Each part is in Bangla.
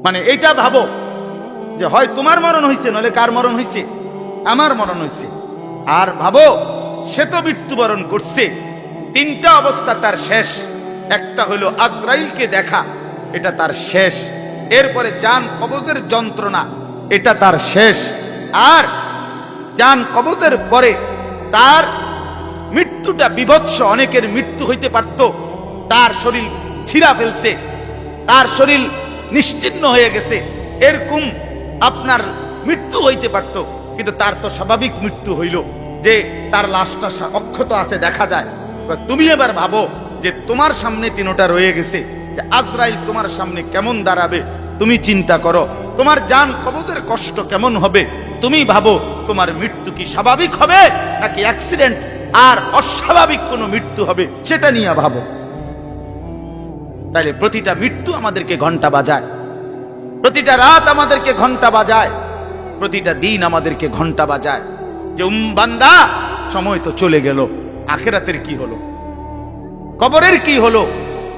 মানে এইটা ভাবো যে হয় তোমার মরণ হয়েছে, নলে কার মরণ হয়েছে? আমার মরণ হয়েছে। আর ভাবো সে তো মৃত্যুবরণ করছে, তিনটা অবস্থা তার শেষ। একটা হলো আজরাইলকে দেখা, এটা তার শেষ। এরপরে জান কবজের যন্ত্রণা, এটা তার শেষ। আর জান কবজের পরে তার মৃত্যুটা বিভৎস। অনেকের মৃত্যু হইতে পারত, তার শরীর ছিঁড়া ফেলছে, তার শরীর নিশ্চিহ্ন হয়ে গেছে, এরকম আপনার মৃত্যু হইতে পারত। কিন্তু তার তো স্বাভাবিক মৃত্যু হইল যে তার লাশটা অক্ষত আছে, দেখা যায়। তুমি এবার ভাবো যে তোমার সামনে তিনটা রয়ে গেছে, যে আজরাইল তোমার সামনে কেমন দাঁড়াবে। তুমি চিন্তা করো তোমার জান কবজের কষ্ট কেমন হবে। তুমি ভাবো তোমার মৃত্যু কি স্বাভাবিক হবে নাকি অ্যাক্সিডেন্ট আর অস্বাভাবিক কোনো মৃত্যু হবে, সেটা নিয়ে ভাবো। তাইলে প্রতিটা মৃত্যু আমাদেরকে ঘন্টা বাজায়, প্রতিটা রাত আমাদেরকে ঘন্টা বাজায়, প্রতিটা দিন আমাদেরকে ঘন্টা বাজায় যে বান্দা সময় তো চলে গেল, আখিরাতের কি হলো, কবরের কি হলো,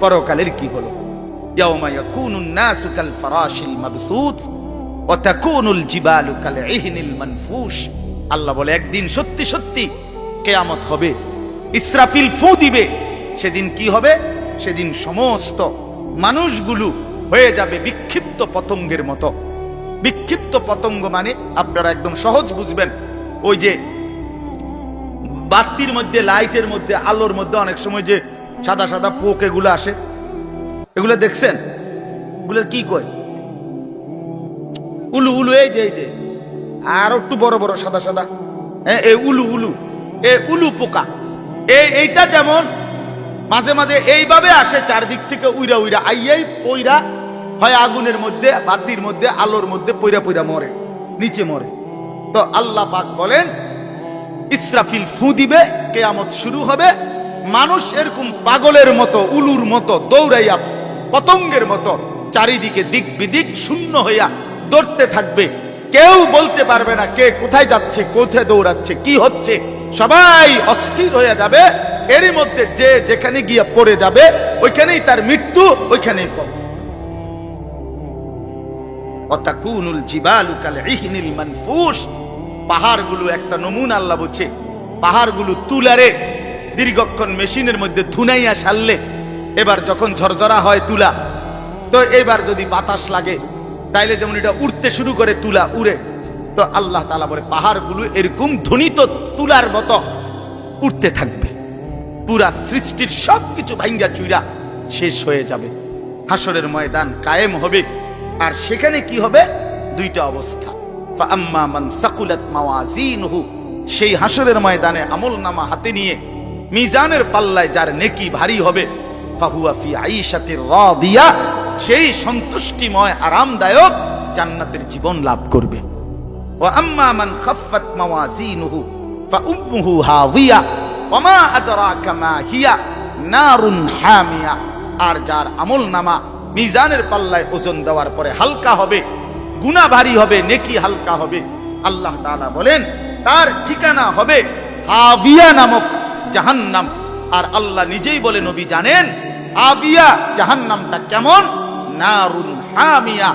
পরকালের কি হলো। ইয়াউমা ইয়াকুনুন নাসু কাল ফারাশিল মাবসুত ওয়া তাকুনুল জিবালু কাল ইহনিল মানফুশ। আল্লাহ বলে একদিন সত্যি সত্যি কিয়ামত হবে, ইসরাফিল ফু দিবে। সেদিন কি হবে? সেদিন সমস্ত মানুষগুলো হয়ে যাবে বিক্ষিপ্ত পতঙ্গের মতো। বিক্ষিপ্ত পতঙ্গ মানে আপনারা একদম সহজ বুঝবেন, ওই যে বাতির মধ্যে, লাইটের মধ্যে, আলোর মধ্যে অনেক সময় যে সাদা সাদা পোক এগুলো আসে, এগুলো দেখছেন? এগুলো কি কয়? উলু উলু। এই যে আর একটু বড় বড় সাদা সাদা, হ্যাঁ, এই উলু উলু, এই উলু পোকা। এইটা যেমন মাঝে মাঝে এইভাবে আসে চারদিক থেকে উইরা উইরা আইয়াই পইরা হয় আগুনের মধ্যে, বাতির মধ্যে, আলোর মধ্যে পইরা পইরা মরে, নিচে মরে। তো আল্লাহ পাক বলেন ইসরাফিল ফু দিবে, কিয়ামত শুরু হবে। মানুষ এরকম পাগলের মতো, উলুর মতো দৌড়াইয়া পতঙ্গের মতো চারিদিকে দিক বিদিক শূন্য হইয়া দৌড়তে থাকবে। কেউ বলতে পারবে না কে কোথায় যাচ্ছে, কোথায় দৌড়াচ্ছে, কি হচ্ছে। সবাই অস্থির হয়ে যাবে। এরই মধ্যে যে যেখানে গিয়ে পড়ে যাবে ওইখানেই তার মৃত্যু, ওইখানেই কবর। ওয়াতাকুনুল জিবালু কাল ইহনিল মানফুশ। পাহাড়গুলো একটা নমুনা আল্লাহ বলছে, পাহাড়গুলো তুলারে দীর্ঘক্ষণ মেশিনের মধ্যে ধুনাইয়া সারলে, এবার যখন ঝরঝরা হয় তুলা, তো এবার যদি বাতাস লাগে তাইলে যেমন এটা উড়তে শুরু করে, তুলা উড়ে। তো আল্লাহ তাআলা বলে পাহাড়গুলো এরকম ধ্বনিত তুলার মতো উড়তে থাকবে। পুরা সৃষ্টির সবকিছু ভাঙ্গা চুইরা শেষ হয়ে যাবে। হাসরের ময়দান কায়েম হবে। আর সেখানে কি হবে? দুইটা অবস্থা। ফাআম্মা মান সাকুলাত মাওয়াজিনুহু, সেই হাসরের ময়দানে আমলনামা হাতে নিয়ে মিজানের পাল্লায় যার নেকি ভারী হবে, ফাহুয়া ফি আইশাতির রাদিয়া, সেই সন্তুষ্টিময় আরামদায়ক জান্নাতের জীবন লাভ করবে। ওয়া আম্মা মান খাফফাত মাওয়াজিনুহু ফাউম্মুহু হাওিয়া ওয়া মা আদরাকা মা হিয়া নারুন হামিয়া। আর যার আমলনামা মিজানের পাল্লায় ওজন দেওয়ার পরে হালকা হবে, গুনাহ ভারী হবে, নেকি হালকা হবে, আল্লাহ তাআলা বলেন তার ঠিকানা হবে হাবিয়া নামক জাহান্নাম। আর আল্লাহ নিজেই বলে, নবী জানেন হাবিয়া জাহান্নামটা কেমন? নারুন হামিয়া,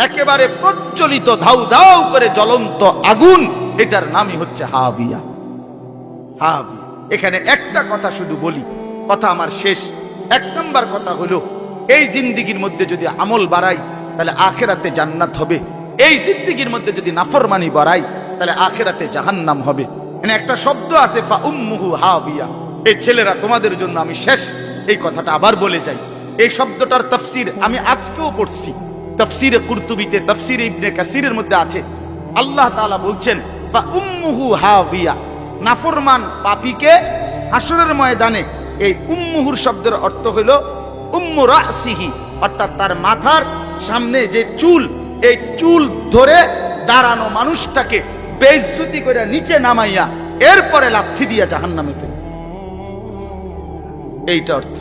একেবারে প্রজ্বলিত ধাউ ধাউ করে জ্বলন্ত আগুন, এটার নামই হচ্ছে হাবিয়া। হাবিয়া। এখানে একটা কথা শুধু বলি, কথা আমার শেষ। এক নম্বর কথা হলো, এই জিন্দেগির মধ্যে যদি আমল বাড়াই তাহলে আখিরাতে জান্নাত হবে। এই জিন্দেগির মধ্যে যদি নাফরমানি বাড়াই তাহলে আখিরাতে জাহান্নাম হবে। মানে একটা শব্দ আছে ফাউম্মুহু হাবিয়া। এই ছেলেরা, তোমাদের জন্য আমি শেষ এই কথাটা আবার বলে যাই। এই শব্দটার তাফসীর আমি আজকেও পড়ছি, তাফসীরে কুরতুবিতে, তাফসীরে ইবনে কাসিরের মধ্যে আছে। আল্লাহ তাআলা বলছেন ফাউম্মুহু হাবিয়া, নাফরমান পাপীকে হাসরের ময়দানে, এই উম্মুহুর শব্দের অর্থ হলো উম্মু রাসিহি, অর্থাৎ তার মাথার সামনে যে চুল, এই চুল ধরে দাঁড়ানো মানুষটাকে বেইজ্জতি করে নিচে নামাইয়া এরপরে লাথি দিয়া জাহান্নামে ফেলে। এইটা অর্থ।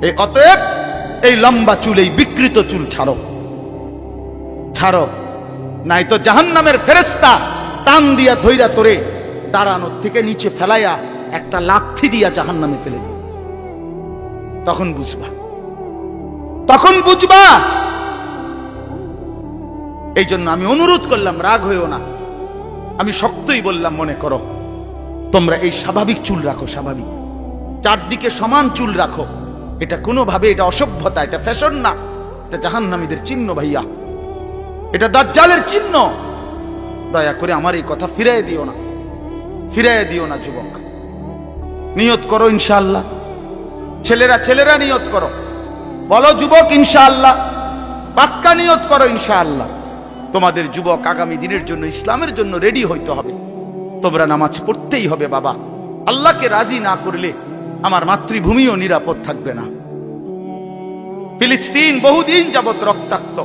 এই অতএব এই লম্বা চুল, এই বিকৃত চুল ছাড়ো, ছাড়ো, নাই তো জাহান্নামের ফেরেশতা টান দিয়া ধইরা তোরে দাঁড়ানোর থেকে নিচে ফেলাইয়া একটা লাথি দিয়া জাহান্নামে ফেলে দিবে। তখন বুঝবা, তখন বুঝবা এই জন্য আমি অনুরোধ করলাম, রাগ হইও না, আমি শক্তই বললাম, মনে করো তোমরা এই স্বাভাবিক চুল রাখো, স্বাভাবিক চারদিকে সমান চুল রাখো। এটা কোনোভাবে এটা অসভ্যতা, এটা ফ্যাশন না, এটা জাহান্নামীদের চিহ্ন ভাইয়া, এটা দাজ্জালের চিহ্ন। দয়া করে আমার এই কথা ফিরাই দিও না, ফিরাই দিও না যুবক। নিয়ত করো ইনশাআল্লাহ, ছেলেরা নিয়ত করো, বলো যুবক ইনশাআল্লাহ, পাক্কা নিয়ত করো ইনশাআল্লাহ। তোমাদের যুবক আগামী দিনের জন্য, ইসলামের জন্য রেডি হইতে হবে। তোমরা নামাজ পড়তেই হবে বাবা। আল্লাহকে রাজি না করলে আমার মাতৃভূমিও নিরাপদ থাকবে না। ফিলিস্তিন বহুদিন যাবত রক্তাক্ত,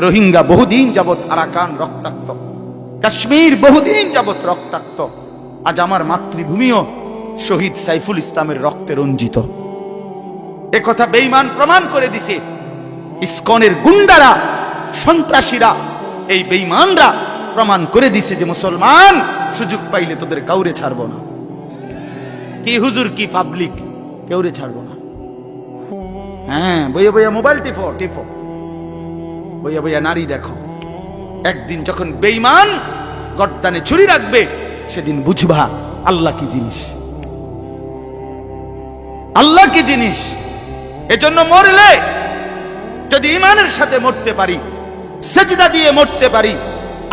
রোহিঙ্গা বহুদিন যাবত আরাকান রক্তাক্ত, কাশ্মীর বহুদিন যাবত রক্তাক্ত। আজ আমার মাতৃভূমিও শহীদ সাইফুল ইসলামের রক্তে রঞ্জিত। একথা বেঈমান প্রমাণ করে দিছে। ইসকনের গুন্ডারা, সন্ত্রাসীরা, এই বেঈমানরা প্রমাণ করে দিছে যে মুসলমান সুযোগ পাইলে তোদের কাউরে ছাড়বো না। কি হুজুর, কি পাবলিক, কেউরে ছাড়বো না। হ্যাঁ, বইয়া বইয়া মোবাইল টিপো টিপো, বইয়া বইয়া নারী দেখো। একদিন যখন বেঈমান গর্দানে ছুরি রাখবে, সেদিন বুঝবা আল্লাহ কি জিনিস, আল্লাহ কি জিনিস। এজন্য মরলে যদি ইমানের সাথে মরতে পারি, সেজদা দিয়ে মরতে পারি,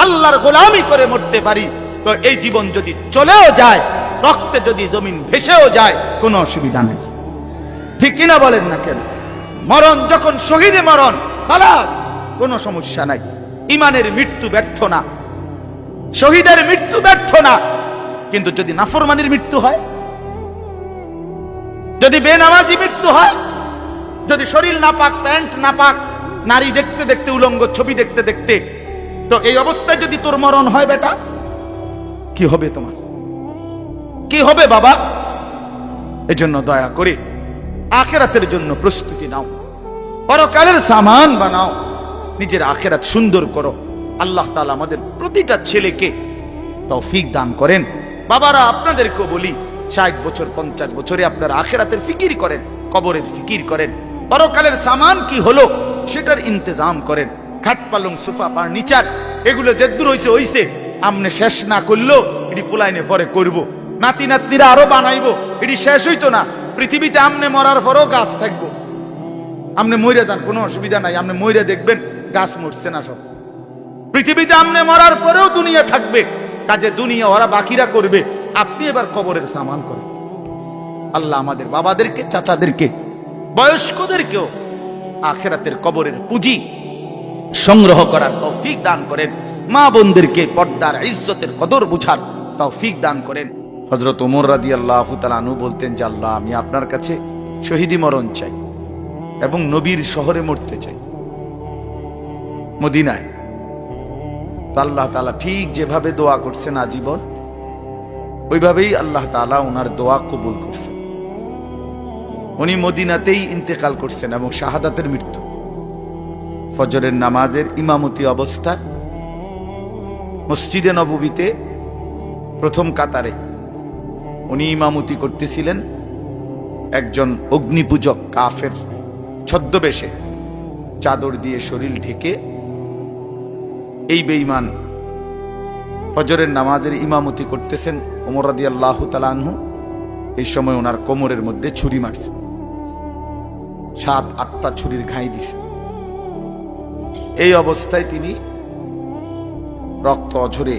আল্লাহর গোলামি করে মরতে পারি, তো এই জীবন যদি চলেও যায়, রক্তে যদি জমিন ভেসেও যায়, কোনো অসুবিধা নেই। ঠিক কিনা বলেন না কেন? মরণ যখন শহীদে মরণ, খালাস, কোনো সমস্যা নাই। ইমানের মৃত্যু ব্যর্থ না, শহীদের মৃত্যু ব্যর্থ না। কিন্তু যদি নাফরমানির মৃত্যু হয়, যদি বেনামাজি মৃত্যু হয়, যদি শরীর নাপাক, প্যান্ট নাপাক, নারী দেখতে দেখতে, উলঙ্গ ছবি দেখতে দেখতে, তো এই অবস্থায় যদি তোর মরণ হয় বেটা, কি হবে তোমার, কি হবে বাবা? এজন্য দয়া করে আখিরাতের জন্য প্রস্তুতি নাও, পরকালের সামান বানাও, নিজের আখিরাত সুন্দর করো। আল্লাহ তাআলা আমাদের প্রতিটা ছেলেকে তৌফিক দান করেন। বাবারা, আপনাদেরকেও বলি, 60 বছর 50 বছরে আপনারা আখিরাতের ফিকির করেন, কবরের ফিকির করেন, পরকালের সামান কি হলো সেটার ইন্তজাম করেন। খাট পালং সোফা ফার্নিচার এগুলো যেদূর হইছে হইছে, আমনে শেষ না করলো এটি ফুলাইনে পরে করব, নাতি নাতনিরা আরো বানাইবো, এটি শেষ হইতো না। পৃথিবীতে আমনে মরার পরও গাছ থাকবো। আমনে মইরা যান, কোনো অসুবিধা নাই, আমনে মইরা দেখবেন গাছ মরছে না সব। পৃথিবীতে আমনে মরার পরেও দুনিয়া থাকবে, কাজে দুনিয়া ওরা বাকিরা করবে, আপনি এবার কবরের সামান করেন। আল্লাহ আমাদের বাবাদেরকে, চাচাদেরকে, বয়স্কদেরকেও আখিরাতের কবরের পুঁজি সংগ্রহ করার তৌফিক দান করেন। মা বোনদেরকে পর্দার ইজ্জতের কদর বুঝার তৌফিক দান করেন। হযরত ওমর রাদিয়াল্লাহু তাআলা আনহু বলতেন যে, আল্লাহ, আমি আপনার কাছে শহীদি মরণ চাই এবং নবীর শহরে মরতে চাই, মদিনায়। তো আল্লাহ তাআলা ঠিক যেভাবে দোয়া করছেন আজীবন, ওইভাবেই আল্লাহ তাআলা ওনার দোয়া কবুল করছেন। উনি মদিনাতেই ইন্তেকাল করছেন এবং শাহাদাতের মৃত্যু। ফজরের নামাজের ইমামতি অবস্থা মসজিদে নববীতে প্রথম কাতারে উনি ইমামতি করতেছিলেন। একজন অগ্নিপূজক কাফের ছদ্মবেশে, চাদর দিয়ে শরীর ঢেকে, এই বেঈমান ফজরের নামাজের ইমামতি করতেছেন ওমর রাদিয়াল্লাহু তাআলা আনহু। এই সময় ওনার কোমরের মধ্যে ছুরি মারছে, 7-8টা ছুরির ঘাই দিছে। এই অবস্থায় তিনি রক্ত অঝরে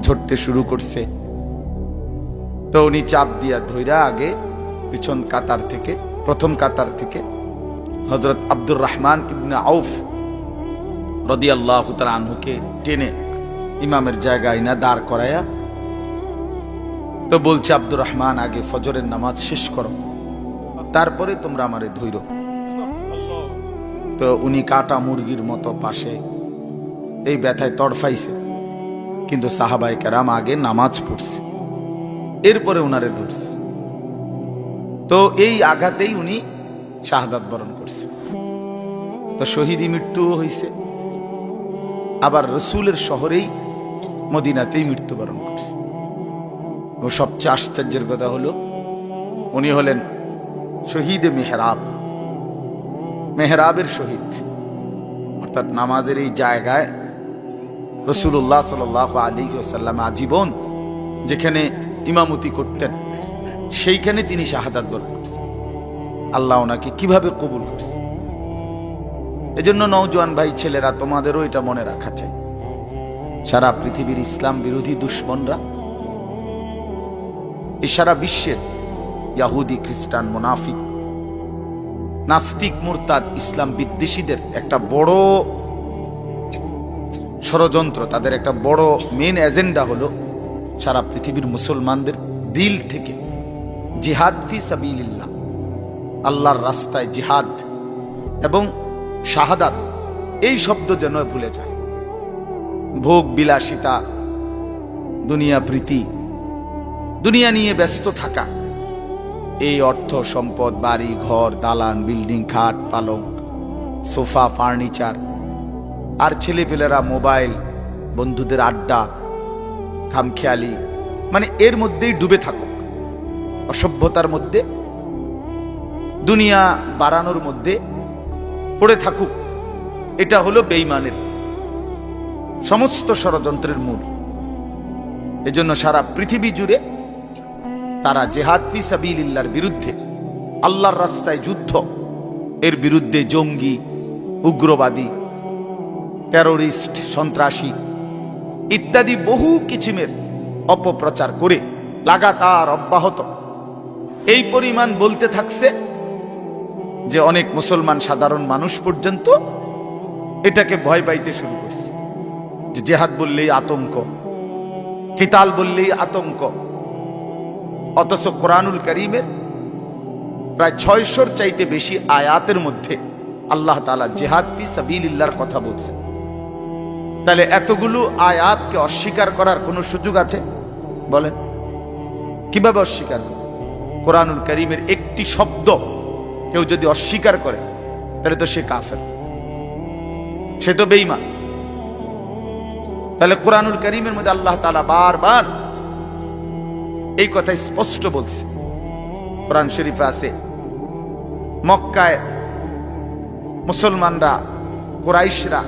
ঝরতে শুরু করছে। তো উনি চাপ দিয়া ধইরা আগে পিছন কাতার থেকে, প্রথম কাতার থেকে হযরত আব্দুর রহমান ইবনে আউফ রাদিয়াল্লাহু তাআলা আনহুকে টেনে ইমামের জায়গায় না দাঁড় করায়া, তো বলছে, আব্দুর রহমান, আগে ফজরের নামাজ শেষ করো, তারপরে তোমরা আমারে ধইরো। তো উনি কাটা মুরগির মতো পাশে এই ব্যথায় তড়ফাইছে, কিন্তু সাহাবায়ে কেরাম আগে নামাজ পড়ছে, এরপরে উনারে ধরছে। তো এই আঘাতেই উনি শাহাদাত বরণ করছে। তো শহীদি মৃত্যুও হয়েছে, আবার রসুলের শহরেই মদিনাতেই মৃত্যুবরণ করছে। ও সবচেয়ে আশ্চর্যের কথা হলো, উনি হলেন শহীদে মেহরাব, মেহরাবের শহীদ, অর্থাৎ নামাজের এই জায়গায় রাসূলুল্লাহ সাল্লাল্লাহু আলাইহি ওয়াসাল্লাম আজীবন যেখানে ইমামতি করতেন সেইখানে তিনি শাহাদাত বরণ করছেন। আল্লাহ ওনাকে কিভাবে কবুল করছে। এজন্য নওজোয়ান ভাই ছেলেরা, তোমাদেরও এটা মনে রাখা চাই, সারা পৃথিবীর ইসলাম বিরোধী দুশ্মনরা, এই সারা বিশ্বের ইয়াহুদি, খ্রিস্টান, মুনাফিক, নাস্তিক, মুরতাদ, ইসলাম বিদ্বেষীদের একটা বড় ষড়যন্ত্র, তাদের একটা বড় মেন এজেন্ডা হলো সারা পৃথিবীর মুসলমানদের দিল থেকে জিহাদ ফি সাবিলিল্লাহ, আল্লাহর রাস্তায় জিহাদ এবং শাহাদাত, এই শব্দ যেন ভুলে যায়। ভোগ বিলাসিতা, দুনিয়া প্রীতি, দুনিয়া নিয়ে ব্যস্ত থাকা, এই অর্থ সম্পদ, বাড়ি ঘর, দালান, বিল্ডিং, খাট পালং, সোফা, ফার্নিচার, আর ছেলেপেলেরা মোবাইল, বন্ধুদের আড্ডা, খামখেয়ালি, মানে এর মধ্যেই ডুবে থাকুক, অসভ্যতার মধ্যে, দুনিয়া বাড়ানোর মধ্যে পড়ে থাকুক, এটা হলো বেঈমানের সমস্ত ষড়যন্ত্রের মূল। এজন্য সারা পৃথিবী জুড়ে তারা জিহাদ ফি সাবিলিল্লাহর বিরুদ্ধে, আল্লাহর রাস্তায় যুদ্ধ, এর বিরুদ্ধে জঙ্গি, উগ্রবাদী, টেরোরিস্ট, সন্ত্রাসী ইত্যাদি বহু কিছিমের অপপ্রচার করে লাগাতার অব্যাহত এই পরিমাণ বলতে থাকছে যে অনেক মুসলমান সাধারণ মানুষ পর্যন্ত এটাকে ভয় পাইতে শুরু করছে, যে জিহাদ বললেই আতঙ্ক, কিতাল বললেই আতঙ্ক। অথচ কোরআনুল কারীমের প্রায় 600-র চাইতে বেশি আয়াতের মধ্যে আল্লাহ তাআলা জিহাদ ফি সাবিলিল্লাহর কথা বলছেন। তাহলে এতগুলো আয়াতকে অস্বীকার করার কোনো সুযোগ আছে? বলেন, কিভাবে অস্বীকার করে? কোরআনুল কারীমের একটি শব্দ কেউ যদি অস্বীকার করে তাহলে তো সে কাফের, সে তো বেঈমান। তাহলে কোরআনুল কারীমের মধ্যে আল্লাহ তাআলা বারবার এই কথা স্পষ্ট বলছে। কোরআন শরীফে আছে, মক্কায় মুসলমানরা, কুরাইশরা,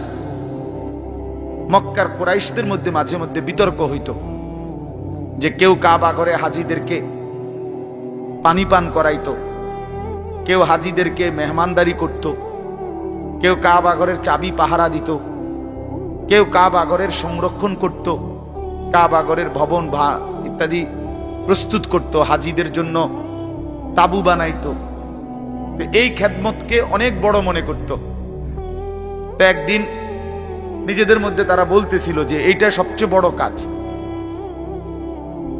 মক্কার কুরাইশদের মধ্যে মাঝে মধ্যে বিতর্ক হইত যে কেউ কাবা ঘরে হাজীদেরকে পানি পান করাইতো, কেউ হাজীদেরকে মেহমানদারি করত, কেউ কাবা ঘরের চাবি পাহারা দিত, কেউ কাবা ঘরের সংরক্ষণ করত, কাবা ঘরের ভবন ইত্যাদি প্রস্তুত করত, হাজীদের জন্য তাবু বানাইতো। এই খেদমতকে অনেক বড় মনে করত। তো একদিন নিজেদের মধ্যে তারা বলতেছিল যে এইটা সবচেয়ে বড় কাজ।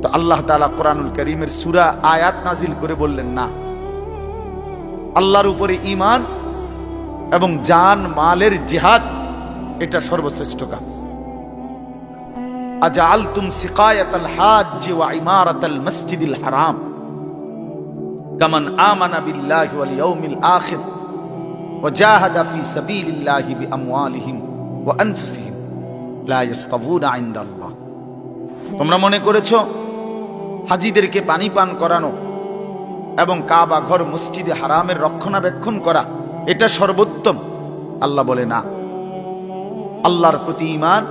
তো আল্লাহ তাআলা কোরআনুল কারীমের সূরা আয়াত নাজিল করে বললেন, না, আল্লাহর উপরে ঈমান এবং জান মালের জিহাদ এটা সর্বশ্রেষ্ঠ কাজ। আজআলতুম সিকায়াতাল হাজ্জ ওয়া ইমারাতাল মসজিদিল হারাম কামান আমানা বিল্লাহি ওয়াল ইয়াউমিল আখির ওয়া জাহাদা ফি সাবিলিল্লাহি বিআমওয়ালিহিম ওয়া আনফুসিহিম লা ইস্তাবুনা ইনদাল্লাহ। তোমরা মনে করেছো হাজীদেরকে পানি পান করানো এবং কাবা ঘর, মসজিদে হারামের রক্ষণাবেক্ষণ করা এটা সর্বোত্তম? আল্লাহ বলে, না, আল্লাহর প্রতি ঈমান,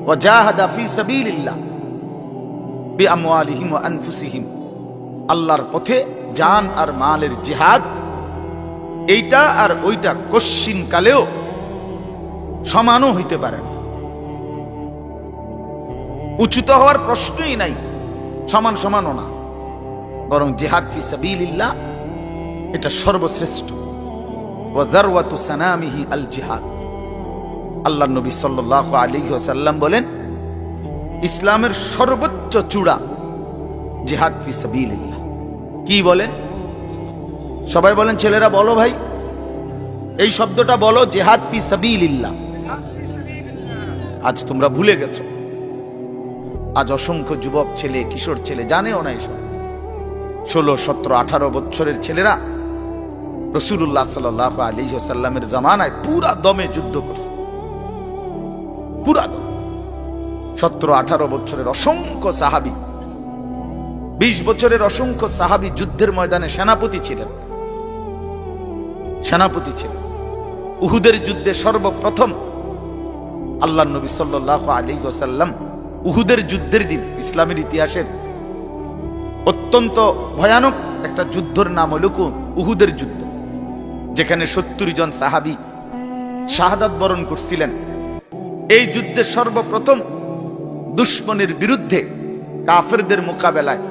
ওয়া জাহাদা ফি সাবিলিল্লাহ বিআমওয়ালিহিম ওয়া আনফুসিহিম, আল্লাহর পথে জান আর মালের জিহাদ, এইটা আর ওইটা কশ্চিন কালেও সমানও হইতে পারে না, উচ্চতা হওয়ার প্রশ্নই নাই, সমান সমানও না, বরং জিহাদ ফি সাবিলিল্লাহ এটা সর্বশ্রেষ্ঠ। ওয়া যারওয়াতু সানামিহি আল জিহাদ। আল্লাহর নবী সাল্লাল্লাহু আলাইহি ওয়াসাল্লাম বলেন, ইসলামের সর্বোচ্চ চূড়া জিহাদ ফি সাবিলিল্লাহ। কি বলেন? সবাই বলেন, ছেলেরা বলো ভাই, এই শব্দটা বলো, জিহাদ ফি সাবিলিল্লাহ। আজ তোমরা ভুলে গেছো। আজ অসংখ্য যুবক ছেলে, কিশোর ছেলে জানেও না এসব। 16, 17, 18 বছরের ছেলেরা রাসূলুল্লাহ সাল্লাল্লাহু আলাইহি ওয়াসাল্লামের জামানায় পুরা দমে যুদ্ধ করছে, পুরা দম। 17, 18 বছরের অসংখ্য সাহাবী, 20 বছরের অসংখ্য সাহাবী যুদ্ধের ময়দানে সেনাপতি ছিলেন। উহুদের যুদ্ধে সর্বপ্রথম আল্লাহ নবী সাল্লাল্লাহু আলাইহি ওয়াসাল্লাম উহুদের যুদ্ধের দিন, ইসলামের ইতিহাসের অত্যন্ত ভয়ানক একটা যুদ্ধের নাম হলো উহুদের যুদ্ধ, যেখানে 70 জন সাহাবী শাহাদাত বরণ করছিলেন। এই যুদ্ধে সর্বপ্রথম দুশমনের বিরুদ্ধে কাফেরদের মোকাবেলায়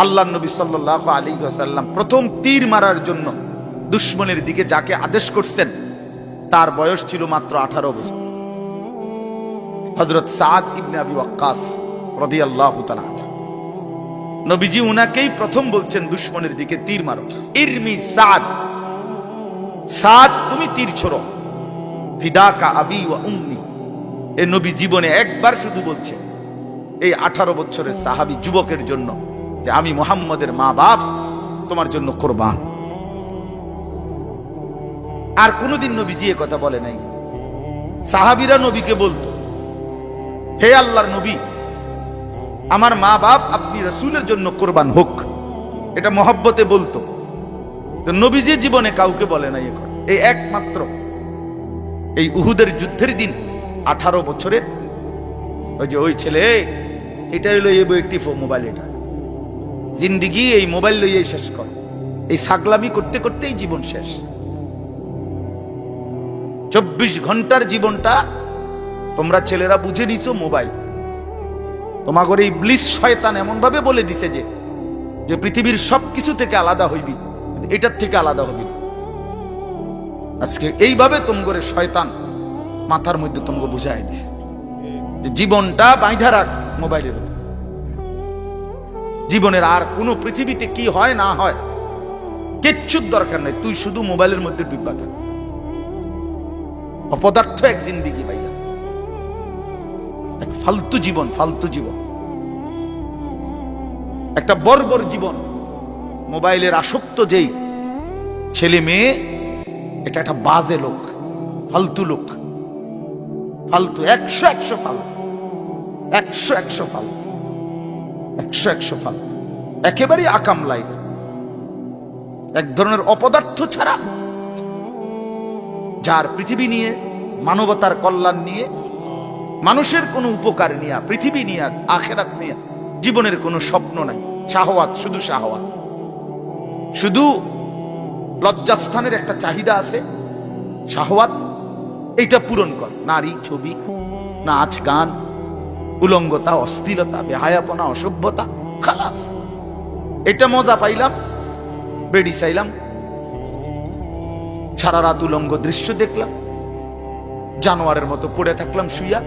আল্লাহ নবী সাল্লাল্লাহু আলাইহি ওয়াসাল্লাম প্রথম তীর মারার জন্য দুশমনের দিকে যাকে আদেশ করছেন তার বয়স ছিল মাত্র 18 বছর। হযরত সাদ ইবনে আবি ওয়াক্কাস রাদিয়াল্লাহু তাআলা আনহু। নবীজি উনাকেই প্রথম বলছেন দুশমনের দিকে তীর মারো, ইরমি সাদ, সাদ তুমি তীর ছোড়ো, ফিদাকা আবি ওয়া উম্মি। এই নবী জীবনে একবার শুধু বলছে এই 18 বছরের সাহাবী যুবকের জন্য যে আমি মুহাম্মদের মা বাপ তোমার জন্য কুরবান। আর কোনদিন নবীজি এ কথা বলে নাই। সাহাবীরা নবীকে বলতো, হে আল্লাহর নবী, আমার মা বাপ আপনি রাসূলের জন্য কুরবান হোক, এটা মহব্বতে বলতো। তো নবীজি জীবনে কাউকে বলে নাই এখন, এই একমাত্র এই উহুদের যুদ্ধের দিন 18 বছরের ওই ছেলে, এটা হইলো এই বইটিফো মোবাইল, এটা জিন্দিগি এই মোবাইল লইয়ে শেষ কর, এই ছাগলামি করতে করতেই জীবন শেষ। 24 ঘন্টার জীবনটা তোমরা ছেলেরা বুঝে নিছো মোবাইল। তোমাগর এই ইবলিস শয়তান এমন ভাবে বলে দিছে যে পৃথিবীর সবকিছু থেকে আলাদা হইবি, এটার থেকে আলাদা হবি না। আজকে এইভাবে তোমগরে শয়তান মাথার মধ্যে তোমকে বুঝাই দিস যে জীবনটা বাইধা রাখ মোবাইলের উপর। জীবনের আর কোনো পৃথিবীতে কি হয় না হয় কিচ্ছুর দরকার নাই, তুই শুধু মোবাইলের মধ্যে ডুববা থাক। অপদার্থ এক জিন্দিগি ভাইয়া, এক ফালতু জীবন, ফালতু জীবন, একটা বর্বর জীবন। মোবাইলের আসক্ত যেই ছেলে মেয়ে, এটা একটা বাজে লোক, ফালতু লোক, ফালতু, 100 ফালতু, 100 ফালতু, 100 ফালতু, একেবারেই আকাম লাইন, এক ধরনের অপদার্থ ছাড়া যার পৃথিবী নিয়ে, মানবতার কল্যাণ নিয়ে, মানুষের কোনো উপকার নিয়ে, পৃথিবী নিয়ে, আখেরাত নিয়ে জীবনের কোনো স্বপ্ন নাই। শাহওয়াত, শুধু শাহওয়াত, শুধু লজ্জাস্থানের একটা চাহিদা আছে, শাহওয়াত, এইটা পূরণ কর। নারী, ছবি, নাচ, গান, উলঙ্গতা, অশ্লীলতা, বেহায়াপনা, অসভ্যতা, খালাস। এটা মজা পাইলাম, বেড়ি চাইলাম, সারা রাত উলঙ্গ দৃশ্য দেখলাম, জানোয়ারের মতো পড়ে থাকলাম শুইয়া।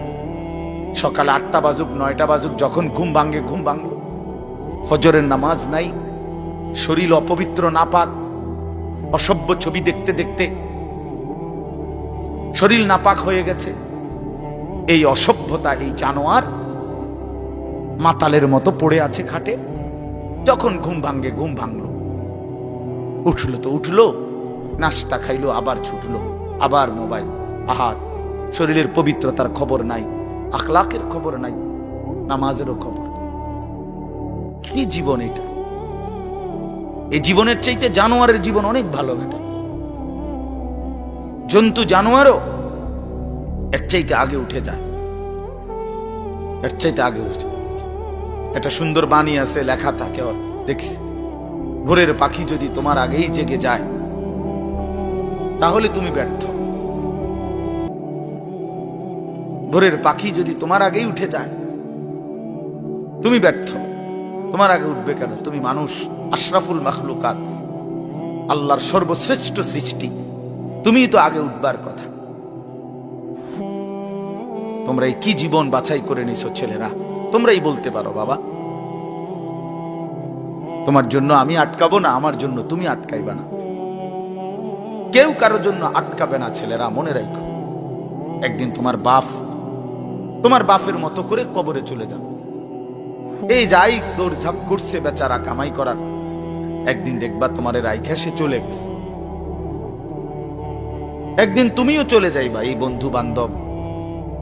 সকালে 8টা বাজুক 9টা বাজুক, যখন ঘুম ভাঙে ঘুম ভাঙলো, ফজরের নামাজ নাই, শরীর অপবিত্র নাপাক, অসভ্য ছবি দেখতে দেখতে শরীর নাপাক হয়ে গেছে। এই অসভ্যতা, এই জানোয়ার মাতালের মতো পড়ে আছে খাটে। যখন ঘুম ভাঙে ঘুম ভাঙলো, উঠলো তো উঠলো, নাস্তা খাইলো, আবার ছুটলো, আবার মোবাইল। আহাত, শরীরের পবিত্রতার খবর নাই, আখলাকের খবর নাই, নামাজেরও খবর। কি জীবন এটা! এই জীবনের চাইতে জানোয়ারের জীবন অনেক ভালো। এটা জন্তু জানোয়ারও এর চাইতে আগে উঠে যায়, এর চাইতে আগে উঠে। একটা সুন্দর বাণী আছে, লেখা থাকে, দেখছি, ভোরের পাখি যদি তোমার আগেই জেগে যায় তাহলে তুমি ব্যর্থ। ভোরের পাখি যদি তোমার আগেই উঠে যায় তুমি ব্যর্থ। তোমার আগে উঠবে কেন? তুমি মানুষ, আশরাফুল মাখলুকাত, আল্লাহর সর্বশ্রেষ্ঠ সৃষ্টি, তুমি তো আগে উঠবার কথা। তোমরা এই কি জীবন বাছাই করে নিছো ছেলেরা? তোমরাই বলতে পারো বাবা, তোমার জন্য আমি আটকাবো না, আমার জন্য তুমি আটকাইবা না। কেউ কারোর জন্য আটকাবে না ছেলেরা, মনে রাখো। একদিন তোমার বাপ তোমার বাপের মতো করে কবরে চলে যাবে। এই যাই দৌড়ঝাঁপ করছে বেচারা কামাই করার, একদিন দেখবা তোমার রাইখা সে চলে গেছে। একদিন তুমিও চলে যাইবা। এই বন্ধু বান্ধব,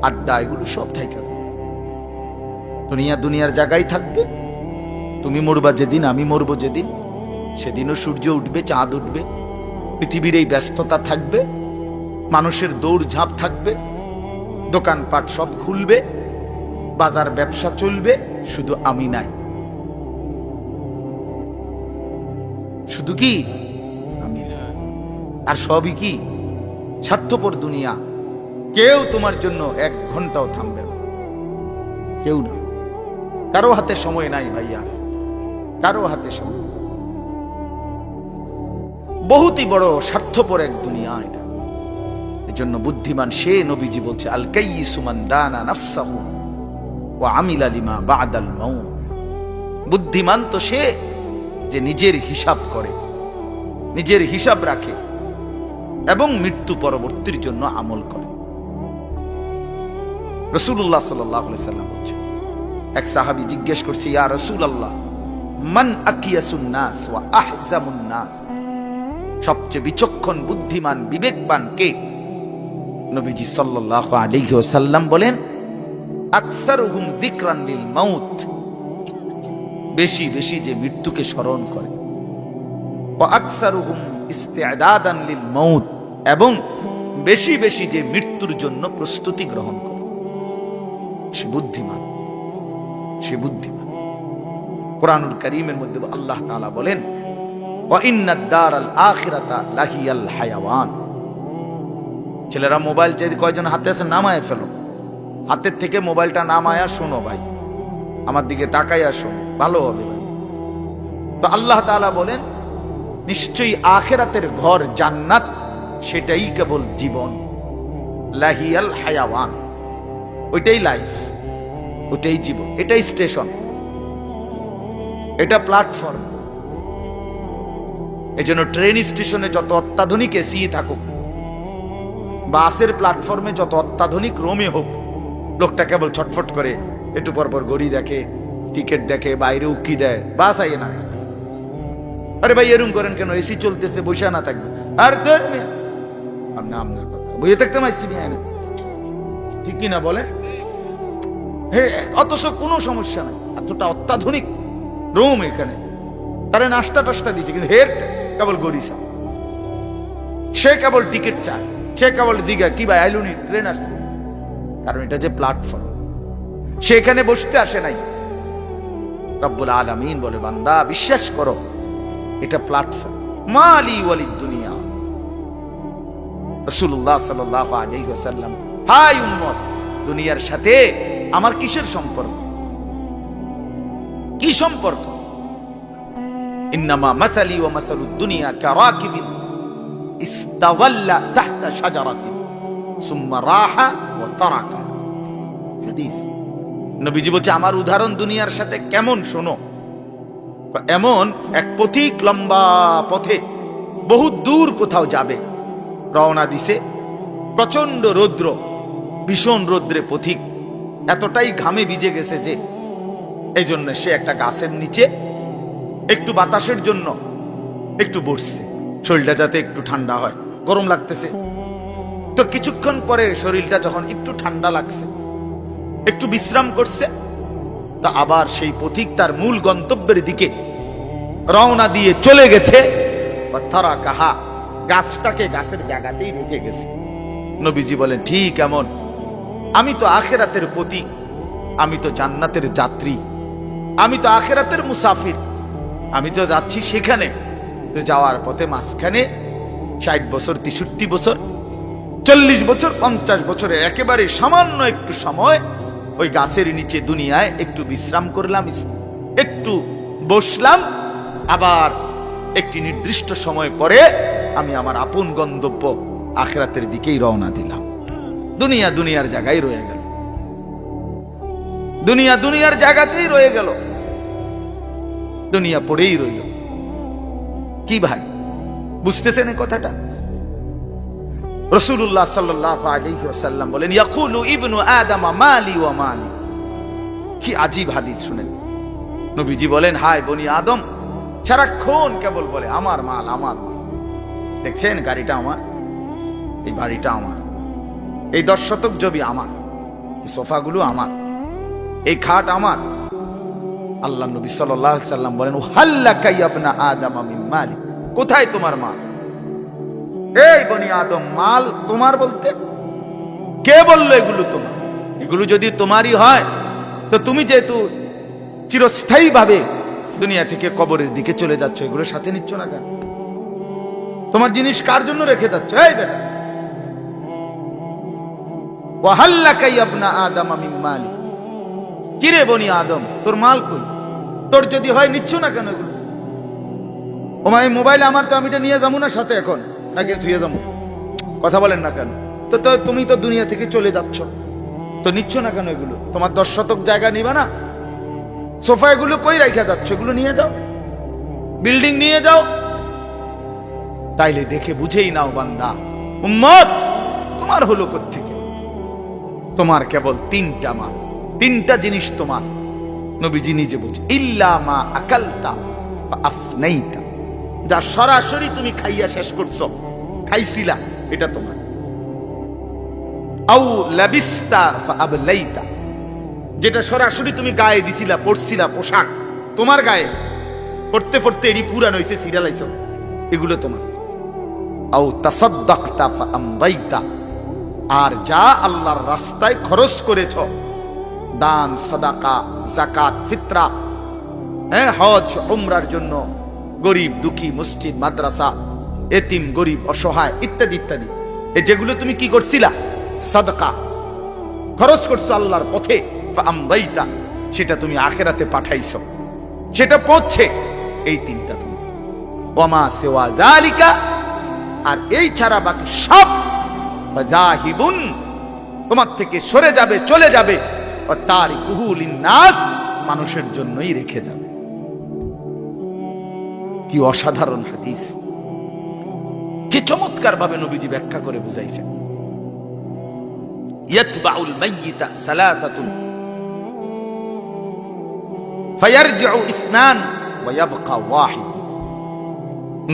আড্ডা, এগুলো সব থাইকা যাবে। দুনিয়ার জায়গায় থাকবে। তুমি মরবা যেদিন, আমি মরবো যেদিন, সেদিনও সূর্য উঠবে, চাঁদ উঠবে, পৃথিবীর এই ব্যস্ততা থাকবে, মানুষের দৌড়ঝাঁপ থাকবে, দোকানপাট সব খুলবে, বাজার ব্যবসা চলবে, শুধু আমি নাই। শুধু কি আমি না, আর সবই কি স্বার্থপর দুনিয়া। কেউ তোমার জন্য 1 ঘন্টাও থামবে না, কেউ না। কারো হাতে সময় নাই ভাইয়া, কারো হাতে সময়। বহুতই বড় স্বার্থপর এক দুনিয়া এটা। এজন্য বুদ্ধিমান সে, নবীজি বলছে, আল কাইয়িসু মান দানা নাফসাহু ওয়া আমিলা লিমা বা'দাল মাউত। বুদ্ধিমান তো সে যে নিজের হিসাব করে, নিজের হিসাব রাখে এবং মৃত্যু পরবর্তীর জন্য আমল করে। রাসূলুল্লাহ সাল্লাল্লাহু আলাইহি সাল্লাম বলছেন, এক সাহাবী জিজ্ঞেস করছে, ইয়া রাসূলুল্লাহ, মান আকিয়াসুন নাস ওয়া আহজামুন নাস? সবচেয়ে বিচক্ষণ, বুদ্ধিমান, বিবেকবান কে? নবীজি সাল্লাল্লাহু আলাইহি ওয়াসাল্লাম বলেন, আকসারুহুম যিকরান লিল মাউত। বেশি বেশি যে মৃত্যুকে স্মরণ করে। ওয়া আকসারুহুম ইস্তি'দাদান লিল মাউত, এবং বেশি বেশি যে মৃত্যুর জন্য প্রস্তুতি গ্রহণ করে। সে বুদ্ধিমান, সে বুদ্ধিমান। কুরআনুল কারীমের মধ্যে আল্লাহ তাআলা বলেন, ওয়া ইন্নাদ দারাল আখিরাতা লাহিয়াল হায়াওয়ান। ছেলেরা মোবাইল যদি কয়জন হাতে আছে নামায় ফেলো, হাতের থেকে মোবাইলটা নামায়া শোনো ভাই, আমার দিকে তাকাইয়া শোনো, ভালো হবে ভাই। তো আল্লাহ তাআলা বলেন, নিশ্চয়ই আখিরাতের ঘর জান্নাত, সেটাই কেবল জীবন। লাহিয়াল হায়াওয়ান, ওইটাই লাইফ, ওইটাই জীবন, এটাই স্টেশন, এটা প্ল্যাটফর্ম। এজন্য ট্রেন স্টেশনে যত অত্যাধুনিক এসি থাকুক, বাসের প্ল্যাটফর্মে যত অত্যাধুনিক রোমে হোক, লোকটা কেবল ছটফট করে, একটু পর পর ঘড়ি দেখে, টিকিট দেখে, বাইরে উকি দেয়, বাস আইয়ে না। আরে ভাই এরকম করেন কেন? এসি চলতেছে, বসে না থাকবে। আর আপনি আপনার কথা বইয়ে থাকতে মাইছি না, ঠিক কিনা বলে? অথচ কোনো সমস্যা নাই, এতটা অত্যাধুনিক রুম এখানে, তারা নাস্তা টাস্তা দিচ্ছে, কিন্তু হের কেবল গড়িসা, সে কেবল টিকিট চায়, সে কেবল জিগা কি ভাই আইলুনি, ট্রেন আসছে। কারণ এটা যে প্ল্যাটফর্ম, সে এখানে বসতে আসে নাই। রব্বুল আলামিন বলে, বান্দা বিশ্বাস করো, এটা প্ল্যাটফর্ম। মালি ওয়ালিদ দুনিয়া। রাসূলুল্লাহ সাল্লাল্লাহু আলাইহি ওয়াসাল্লাম, হাই উম্মত, দুনিয়ার সাথে আমার কিসের সম্পর্ক? কি সম্পর্ক? ইন্নামা মাসালি ওয়া মাসালুদ দুনিয়া কারাকিবিন ইস্তাওয়াল্লা তাহতা শাজারাতিন সুম্মা রাহা ওয়া তারাকা। হাদিস। নবীজি বলছে, আমার উদাহরণ দুনিয়ার সাথে কেমন শোনো। এমন এক পথিক লম্বা পথে বহু দূর কোথাও যাবে, রওনা দিছে, প্রচন্ড রৌদ্র, ভীষণ রৌদ্রে পথিক এতটাই ঘামে ভিজে গেছে যে এই জন্য সে একটা গাছের নিচে একটু বাতাসের জন্য একটু বসছে, শরীরটা যাতে একটু ঠান্ডা হয়। গরম লাগতেছে তো কিছুক্ষণ পরে শরীরটা যখন একটু ঠান্ডা লাগছে, একটু বিশ্রাম করছে, তা আবার সেই পথিক তার মূল গন্তব্যের দিকে রওনা দিয়ে চলে গেছে। তারা কাহা, গাছটাকে গাছের জায়গাতেই রেখে গেছে। নবীজি বলেন, ঠিক এমন আমি তো আখিরাতের পথিক, আমি তো জান্নাতের যাত্রী, আমি তো আখিরাতের মুসাফির, আমি তো যাচ্ছি সেখানে। তো যাওয়ার পথে মাঝখানে 60 বছর, 63 বছর, 40 বছর, 50 বছরের একেবারে সামান্য একটু সময় ওই গাছের নিচে দুনিয়ায় একটু বিশ্রাম করলাম, একটু বসলাম, আবার একটি নির্দিষ্ট সময় পরে আমি আমার আপন গন্তব্য আখিরাতের দিকেই রওনা দিলাম। দুনিয়া দুনিয়ার জায়গায় রয়ে গেল, দুনিয়া দুনিয়ার জায়গাতেই রয়ে গেল, দুনিয়া পড়েই রইল। কি ভাই বুঝতেছেন এই কথাটা? রাসূলুল্লাহ সাল্লাল্লাহু আলাইহি ওয়াসাল্লাম বলেন, ইয়াকুলু ইবনু আদম মালি ওয়া মালি। কি আজীব হাদিস শুনেন। নবীজি বলেন, হায় বনি আদম সারাক্ষণ কেবল বলে আমার মাল, আমার মাল। দেখছেন গাড়িটা আমার, এই বাড়িটা আমার, এই 10 শতক জমি আমার, এই সোফাগুলো আমার, এই খাট আমার। আল্লাহ নবী সাল্লাল্লাহু আলাইহি ওয়াসাল্লাম বলেন, হাল্লাকা ইয়া ইবনা আদম মিন মালি। কোথায় তোমার মাল? এই বনি আদম, মাল তোমার বলতে কে বললো এগুলো তোমার? এগুলো যদি তোমারই হয় তো তুমি যেহেতু চিরস্থায়ী ভাবে দুনিয়া থেকে কবরের দিকে চলে যাচ্ছ, এগুলো সাথে নিচ্ছ না কেন? তোমার জিনিস কার জন্য রেখে যাচ্ছ? এই বেটা, ওয়াহাল্লাকা ইবনা আদম মিন মালি, কিরে বনি আদম, তোর মাল কই? তোর যদি হয় নিচ্ছ না কেন এগুলো? ওমাই মোবাইল আমার, তো আমি এটা নিয়ে যাবো না সাথে এখন, নাকি ধুয়ে যাবো? কথা বলেন না কেন? তো তুমি তো দুনিয়া থেকে চলে যাচ্ছ, তো নিচ্ছ না কেন এগুলো? তোমার 10 শতক জায়গা নিবা না? সোফা এগুলো কই রাখা যাচ্ছ? এগুলো নিয়ে যাও, বিল্ডিং নিয়ে যাও। তাইলে দেখে বুঝেই নাও বান্দা, উম্মত তোমার হলো কোত্থেকে? তোমার কেবল 3টা মাল, 3টা জিনিস তোমার। নবীজি নিজে বলছে, ইল্লা মা আকালতা ফাআফনাইতা, যা সরাসরি তুমি খাইয়া শেষ করছো, খাইছিলা, এটা তোমার। আও লাবিস্তা ফাআবলাইতা, যেটা সরাসরি তুমি গায়ে দিছিলা, পরছিলা, পোশাক তোমার গায়ে, পড়তে পড়তে এডি ফুরান হইছে, সিরিয়ালাইছো, এগুলো তোমার। আও তাসাদদাকতা ফাআমদাইতা, আর যা আল্লাহর রাস্তায় খরচ করেছ, দান, সাদাকা, যাকাত, ফিতরা, হজ, উমরার জন্য, গরিব দুঃখী, মসজিদ, মাদ্রাসা, এতিম, গরিব, অসহায় ইত্যাদি ইত্যাদি, এই যেগুলো তুমি কি করছিলা? সাদকা, খরচ করছো আল্লাহর পথে। ফাআমদাইতা, সেটা তুমি আখিরাতে পাঠাইছো, সেটা পৌঁছে। এই 3টা তুমি। ওয়ামা সিওয়া যালিকা, আর এই ছাড়া বাকি সব ফাযাহিবুন, তোমার থেকে সরে যাবে, চলে যাবে। ও তারিকুহু লিন্নাস, মানুষের জন্যই রেখে যাবে। কি অসাধারণ হাদিস, কি চমৎকার ভাবে নবীজি ব্যাখ্যা করে বুঝাইছেন। ইয়াতবাউল মাইয়িতা সালাসাতুন ফায়ারজিউ ইসনান ওয়া ইয়াবকা ওয়াহিদ।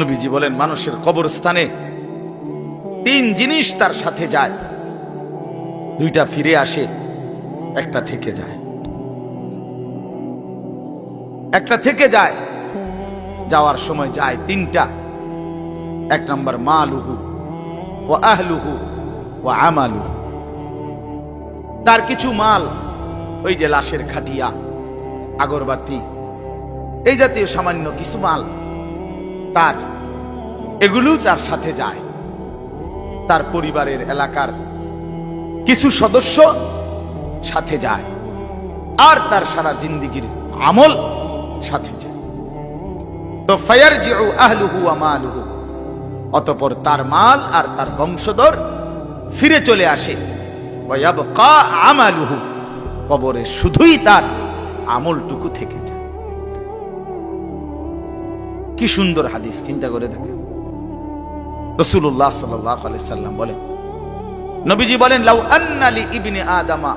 নবীজি বলেন, মানুষের কবরস্থানে 3 জিনিস তার সাথে যায়, 2টা ফিরে আসে, একটা থেকে যায়। একটা থেকে যায়, যাওয়ার সময় যায় 3টা। 1 নম্বর মালুহু ওয়া আহলুহু ওয়া আমালুহু, তার কিছু মাল, ওই যে লাশের খাটিয়া, আগরবাতি, এই জাতীয় সামান্য কিছু মাল তার, এগুলো তার সাথে যায়। তার পরিবারের, এলাকার কিছু সদস্য সাথে যায়, আর তার সারা জিন্দেগীর আমল সাথে যায়। তো ফায়ারজিউ আহলুহু ওয়া মালুহু, অতঃপর তার মাল আর তার বংশধর ফিরে চলে আসে। ওয়া ইয়াবকা আমালুহু, কবরে শুধুই তার আমলটুকু থেকে যায়। কি সুন্দর হাদিস, চিন্তা করে দেখেন। রাসূলুল্লাহ সাল্লাল্লাহু আলাইহি সাল্লাম বলেন, নবীজি বলেন, লাউ আন্না লি ইবনি আদামা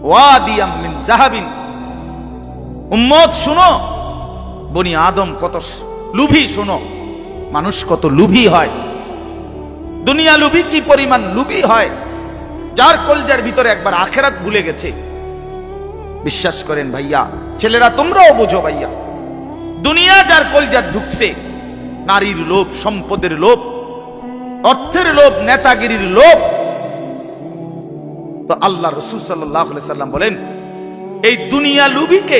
ওয়াদিয়াম মিন যাহাবিন। উম্মত শুনো, বনি আদম কত লোভী, শোনো, মানুষ কত লোভী হয়, দুনিয়া লোভী কি পরিমাণ লোভী হয়, যার কলজার ভিতরে একবার আখিরাত ভুলে গেছে। বিশ্বাস করেন ভাইয়া, ছেলেরা তোমরাও বোঝো ভাইয়া, দুনিয়া যার কলজার ঢুকছে, নারীর লোভ, সম্পদের লোভ, অর্থের লোভ, নেতাগিরির লোভ, তো আল্লাহ রাসূল সাল্লাল্লাহু আলাইহি সাল্লাম বলেন, এই দুনিয়া লোভীকে,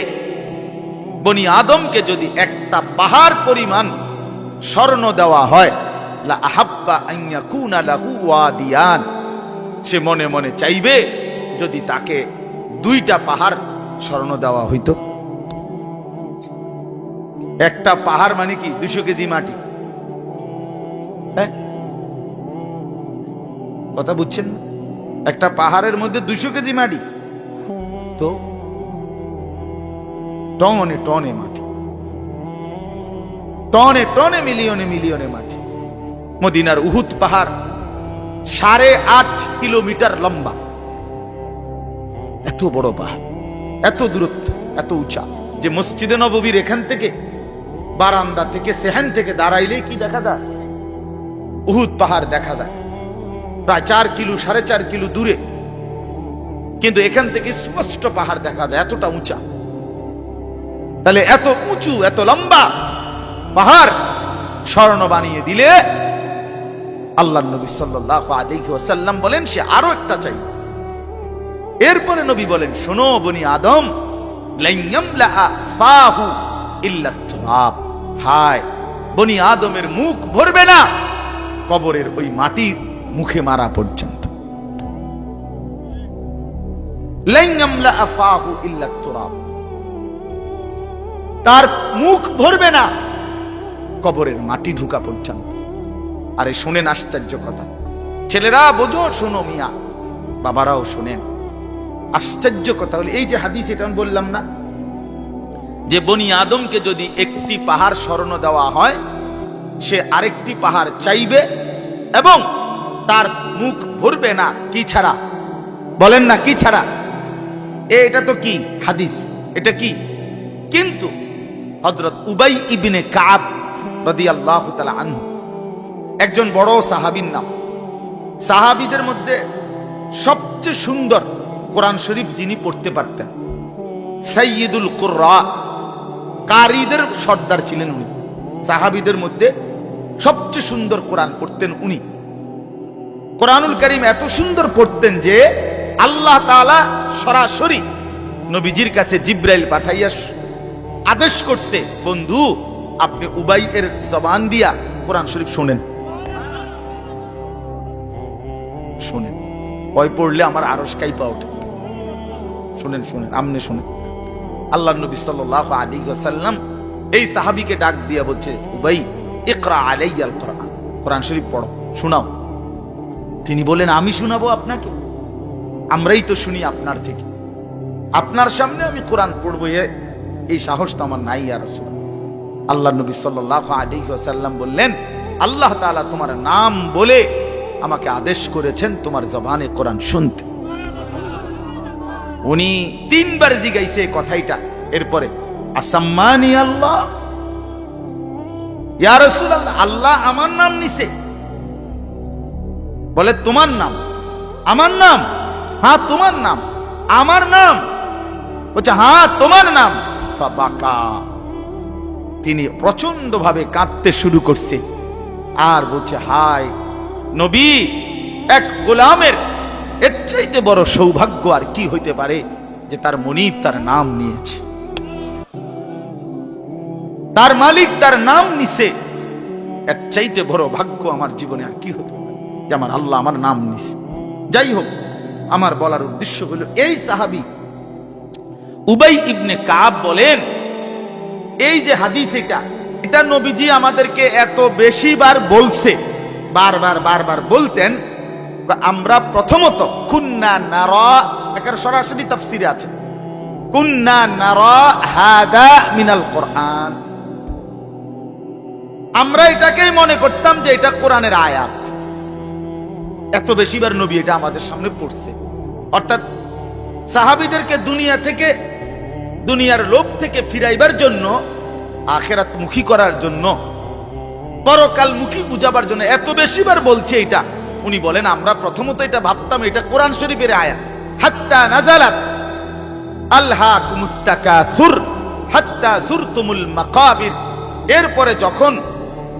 বনি আদমকে যদি একটা পাহাড় পরিমাণ স্বর্ণ দেওয়া হয়, লা আহাব্বা আন ইয়াকুনা লাহু ওয়াদিয়ান, সে মনে মনে চাইবে যদি তাকে 2টা পাহাড় স্বর্ণ দেওয়া হইতো। একটা পাহাড় মানে কি? 200 কেজি মাটি। কথা বুঝছেন না? একটা পাহাড়ের মধ্যে 200 কেজি মাটি, তো টনে টনে মাটি, টনে টনে, মিলিয়নে মিলিয়নে মাটি। মদিনার উহুদ পাহাড় 8.5 কিলোমিটার লম্বা, এত বড় পাহাড়, এত দূরত্ব, এত উঁচা, যে মসজিদে নববীর এখান থেকে, বারান্দা থেকে, সেহান থেকে দাঁড়াইলে কি দেখা যায়? উহুদ পাহাড় দেখা যায়, প্রায় 4 কিলো 4.5 কিলো দূরে, কিন্তু এখান থেকে স্পষ্ট পাহাড় দেখা যায়, এতটা উঁচা। তাহলে এত উঁচু, এত লম্বা পাহাড় স্বর্ণ বানিয়ে দিলে আল্লাহ নবী সাল্লাল্লাহু আলাইহি ওয়াসাল্লাম বলেন সে আরো একটা চাই। এরপরে নবী বলেন, শোনো বনি আদম, লান ইয়ামলা ফাহু ইল্লা তুরাব, হায় বনি আদমের মুখ ভরবে না কবরের ওই মাটির মুখে মারা পর্যন্ত। লান ইয়ামলা ফাহু ইল্লা তুরাব, তার মুখ ভরবে না কবরের মাটি ঢুকা পর্যন্ত। আরে শুনেন আশ্চর্য কথা, ছেলেরা বোঝো, শোনো মিয়া, বাবারাও শুনেন। আশ্চর্য কথা হলো এই যে হাদিস, এটা আমি বললাম না যে বনি আদমকে যদি একটি পাহাড় স্মরণ দেওয়া হয় সে আরেকটি পাহাড় চাইবে এবং তার মুখ ভরবে না, কি ছাড়া? বলেন না কি ছাড়া? এটা তো কি হাদিস, এটা কি? কিন্তু হযরত উবাই ইবনে কাব রাদিয়াল্লাহু তাআলা আনহু একজন বড় সাহাবীর নাম। সাহাবীদের মধ্যে সবচেয়ে সুন্দর কোরআন শরীফ যিনি পড়তে পারতেন, সাইয়্যিদুল কুররা, কারীদের সর্দার ছিলেন উনি। সাহাবীদের মধ্যে সবচেয়ে সুন্দর কোরআন পড়তেন উনি। কোরআনুল কারীম এত সুন্দর পড়তেন যে আল্লাহ তাআলা সরাসরি নবীজির কাছে জিবরাইল পাঠাইয়া আদেশ করছে, বন্ধু আপনি উবাই এর জবান দিয়া কোরআন শরীফ শোনেন। শোনেন, ভয় পড়লে আমার আরশ কাঁপা ওঠে। শুনেন শুনেন, আমনে শুনেন। আল্লাহ নবী সাল্লাল্লাহু আলাইহি ওয়াসাল্লাম এই সাহাবীকে ডাক দিয়া বলছে, উবাই ইকরা আলাইয়াল কোরআন, কোরআন শরীফ পড়ো, শোনাও। তিনি বলেন, আমি শোনাবো আপনাকে? আমরাই তো শুনি আপনার থেকে, আপনার সামনে আমি কোরআন পড়বো এই সাহস তো আমার নাই ইয়া রাসূলুল্লাহ। আল্লাহ নবী সাল্লাল্লাহু আলাইহি ওয়াসাল্লাম বললেন, আল্লাহ তাআলা তোমার নাম বলে আমাকে আদেশ করেছেন তোমার জবানে কোরআন শুনতে। উনি তিনবার জিগাইছে কথাইটা। এরপরে আসাম্মানি আল্লাহ, ইয়া রাসূলুল্লাহ, আল্লাহ আমার নাম নিছে? বলে তোমার নাম? আমার নাম? হ্যাঁ তোমার নাম। আমার নাম? বলছে হ্যাঁ তোমার নাম। ফাবাকা, তিনি প্রচন্ড ভাবে কাঁদতে শুরু করছে আর বলছে, হায় নবী, এক গোলামের এর চাইতে বড় সৌভাগ্য আর কি হইতে পারে যে তার মনিব তার নাম নিয়েছে, তার মালিক তার নাম নিছে। এর চাইতে বড় ভাগ্য আমার জীবনে আর কি হতে পারে যে আমার আল্লাহ আমার নাম নিছে। যাই হোক, আমার বলার উদ্দেশ্য হলো এই সাহাবী উবাই ইবনে কাব বলেন, এই যে হাদিস এটা নবীজি আমাদেরকে এত বেশিবার বলছে, বারবার বারবার বলতেন। আমরা প্রথমত কুন্না নারা, এর সরাসরি তাফসিরে আছে, কুন্না নারা হাদা মিনাল কোরআন, আমরা এটাকেই মনে করতাম যে এটা কোরআনের আয়াত। এত বেশিবার নবী এটা আমাদের সামনে পড়ছে। অর্থাৎ সাহাবীদেরকে দুনিয়া থেকে, দুনিয়ার লোভ থেকে ফিরাইবার জন্য, আখিরাত মুখী করার জন্য, পরকাল মুখী বুঝাবার জন্য এত বেশিবার বলছে এটা। উনি বলেন আমরা প্রথমত এটা ভাবতাম এটা কোরআন শরীফের আয়াত। হাত্তা নাযালাত আলহাকুমুত তাকাসুর হাত্তা যুরতুমুল মাকাবির, এরপরে যখন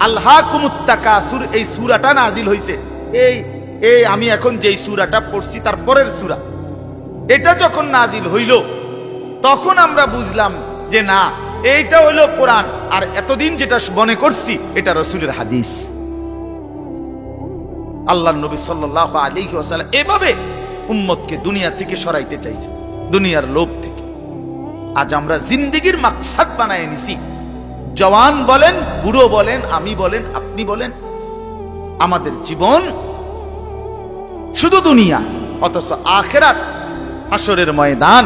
আলহাকুমুত তাকাসুর এই সূরাটা নাজিল হইছে, এই আমি এখন যেই সূরাটা পড়ছি তার পরের সূরা, এটা যখন নাজিল হইল তখন আমরা বুঝলাম যে না, এইটা হইল কোরআন, আর এতদিন যেটা মনে করছি এটা রাসূলের হাদিস। আল্লাহর নবী সাল্লাল্লাহু আলাইহি ওয়াসাল্লাম এভাবে উম্মতকে দুনিয়া থেকে সরাইতে চাইছে, দুনিয়ার লোভ থেকে। আজ আমরা জিন্দেগির মাকসাদ বানায় নিছি। জওয়ান বলেন, বুড়ো বলেন, আমি বলেন, আপনি বলেন, আমাদের জীবন শুধু দুনিয়া, অথচ আখিরাত, হাসরের ময়দান,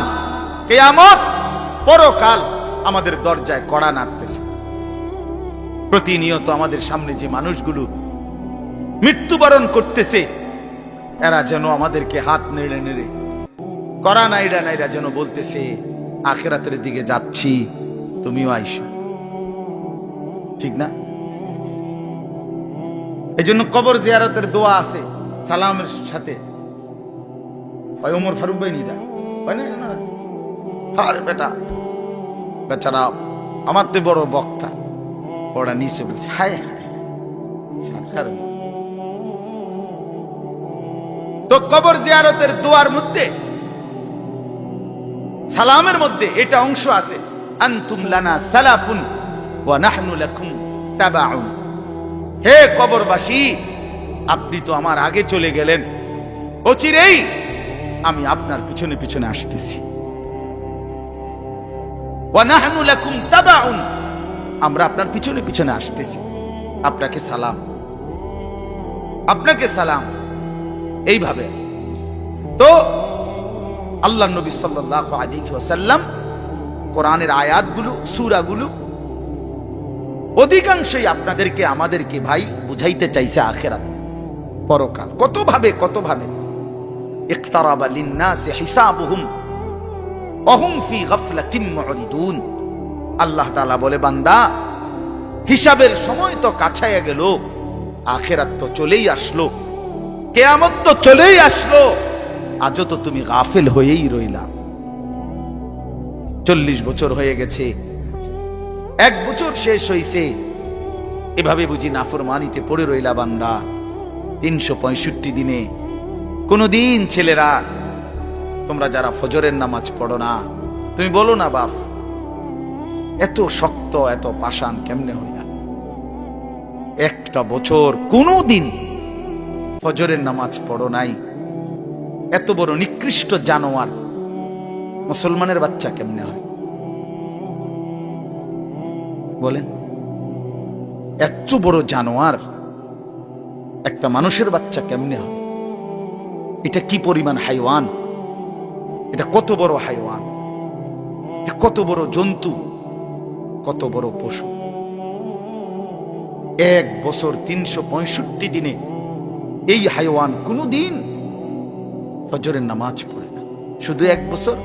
কিয়ামত, পরকাল আমাদের দরজায় কড়া নাড়তেছে। প্রতিনিয়ত আমাদের সামনে যে মানুষগুলো মৃত্যুবরণ করতেছে, এরা যেন আমাদেরকে হাত নেড়ে নেড়ে, কড়া নাইরা নাইরা যেন বলতেছে আখিরাতের দিকে যাচ্ছি, তুমিও আইসো। ঠিক না? এই জন্য কবর জিয়ারতের দোয়া আছে সালামের সাথে। ওমর ফারুক ভাই নিদা হয় না? আরে বেটা, বেচারা আমার তো বড় বক্তা, ওরা নিচে বলছে হায় হায়, তো কবর জিয়ারতের দোয়ার মধ্যে, সালামের মধ্যে এটা অংশ আছে, আনতুম লানা সালাফুন ওয়া নাহনু লাকুম তাবাউন। হে কবরবাসী, আপনি তো আমার আগে চলে গেলেন, অচিরেই আমি আপনার পিছনে পিছনে আসতেছি। ওয়া নাহনু লাকুম তাবাউন, আমরা আপনার পিছনে পিছনে আসতেছি। আপনাকে সালাম, আপনাকে সালাম। এইভাবে তো আল্লাহ নবী সাল্লাল্লাহু আলাইহি ওয়াসাল্লাম কোরআনের আয়াতগুলো, সূরাগুলো অধিকাংশই আপনাদেরকে আমাদেরকে ভাই বুঝাইতে চাইছে আখিরাত, পরকাল। কত ভাবে ইকতারাবা লিন-নাসি হিসাবুহুম ওয়া হুম ফি গাফলাতিন মুরিদুন। আল্লাহ তাআলা বলে, বান্দা, হিসাবের সময় তো কাছায়া গেল, আখিরাত তো চলেই আসলো, কিয়ামত তো চলেই আসলো, আজও তো তুমি গাফিল হয়েই রইলা। 40 বছর হয়ে গেছে, 1 বছর শেষ হইছে, এভাবে বুঝি নাফরমানিতে পড়ে রইলা বান্দা। 365 দিনে কোনদিন ছেলেরা, তোমরা যারা ফজরের নামাজ পড়ো না, তুমি বলো না বাপ, এত শক্ত এত পাষাণ কেমনে হইলা? 1টা বছর কোনদিন ফজরের নামাজ পড়ো নাই, এত বড় নিকৃষ্ট জানোয়ার মুসলমানের বাচ্চা কেমনে হয় বলেন? এত বড় জানোয়ার একটা মানুষের বাচ্চা কেমনে হয়? এটা কি পরিমাণ হাইওয়ান, এটা কত বড় হাইওয়ান, কত বড় জন্তু, কত বড় পশু। 1 বছর 365 দিনে এই হাইওয়ান কোনদিন ফজরের নামাজ পড়ে না। শুধু 1 বছর,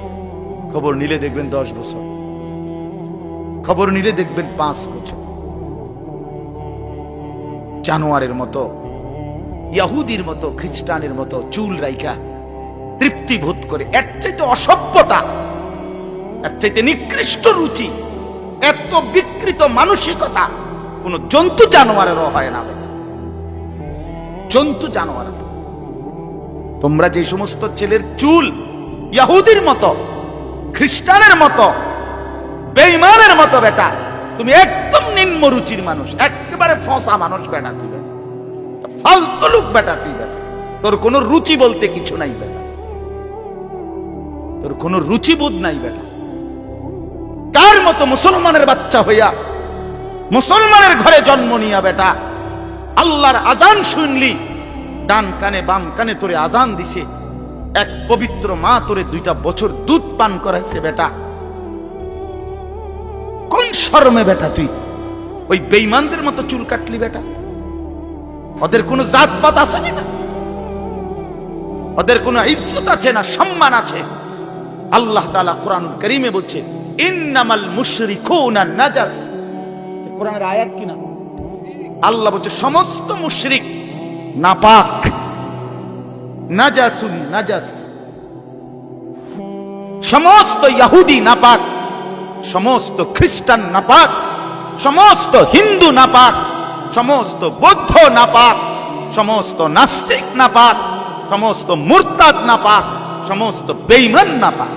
খবর নিলে দেখবেন 10 বছর, খবর নিলে দেখবেন 5 বছর। জানোয়ারের মতো, ইহুদির মতো, খ্রিস্টানের মতো চুল রাইখা তৃপ্তি বোধ করে। এর চাইতে অসভ্যতা, এর চাইতে নিকৃষ্ট রুচি, এত বিকৃত মানসিকতা কোন জন্তু জানোয়ারেরও হয় না। জন্তু জানোয়ার, তোমরা যে সমস্ত ছেলের চুল ইহুদির মতো, খ্রিস্টানের মতো, বেঈমানের মতো, বেটা তুমি একদম নিম্ন রুচির মানুষ, একেবারে ফসা মানুষ বেটা, তুই বেটা ফালতু লোক বেটা, তুই বেটা, তোর কোনো রুচি বলতে কিছু নাই বেটা, তোর কোনো রুচিবোধ নাই বেটা। কার মতো মুসলমানের বাচ্চা হইয়া, মুসলমানের ঘরে জন্ম নিয়া বেটা, আল্লাহর আজান শুনলি, ডান কানে বাম কানে তোরে আজান দিছে, এক পবিত্র মা তোরে 2টা বছর দুধ পান করাইছে বেটা, কোন শরমে বেটা তুই ওই বেঈমানদের মতো চুল কাটলি বেটা? ওদের কোনো জাতপাত আছে না, ওদের কোনো ইজ্জত আছে না, সম্মান আছে? আল্লাহ তাআলা কোরআনুল কারীমে বলছে, ইন্নামাল মুশরিকুনা নাজাস। কোরআনের আয়াত কিনা? আল্লাহ বলছে সমস্ত মুশরিক নাপাক, নাজাসুন নাজাস। সমস্ত ইহুদি নাপাক, সমস্ত খ্রিস্টান নাপাক, সমস্ত হিন্দু নাপাক, সমস্ত বৌদ্ধ নাপাক, সমস্ত নাস্তিক নাপাক, সমস্ত মুরতাদ নাপাক, সমস্ত বেঈমান নাপাক।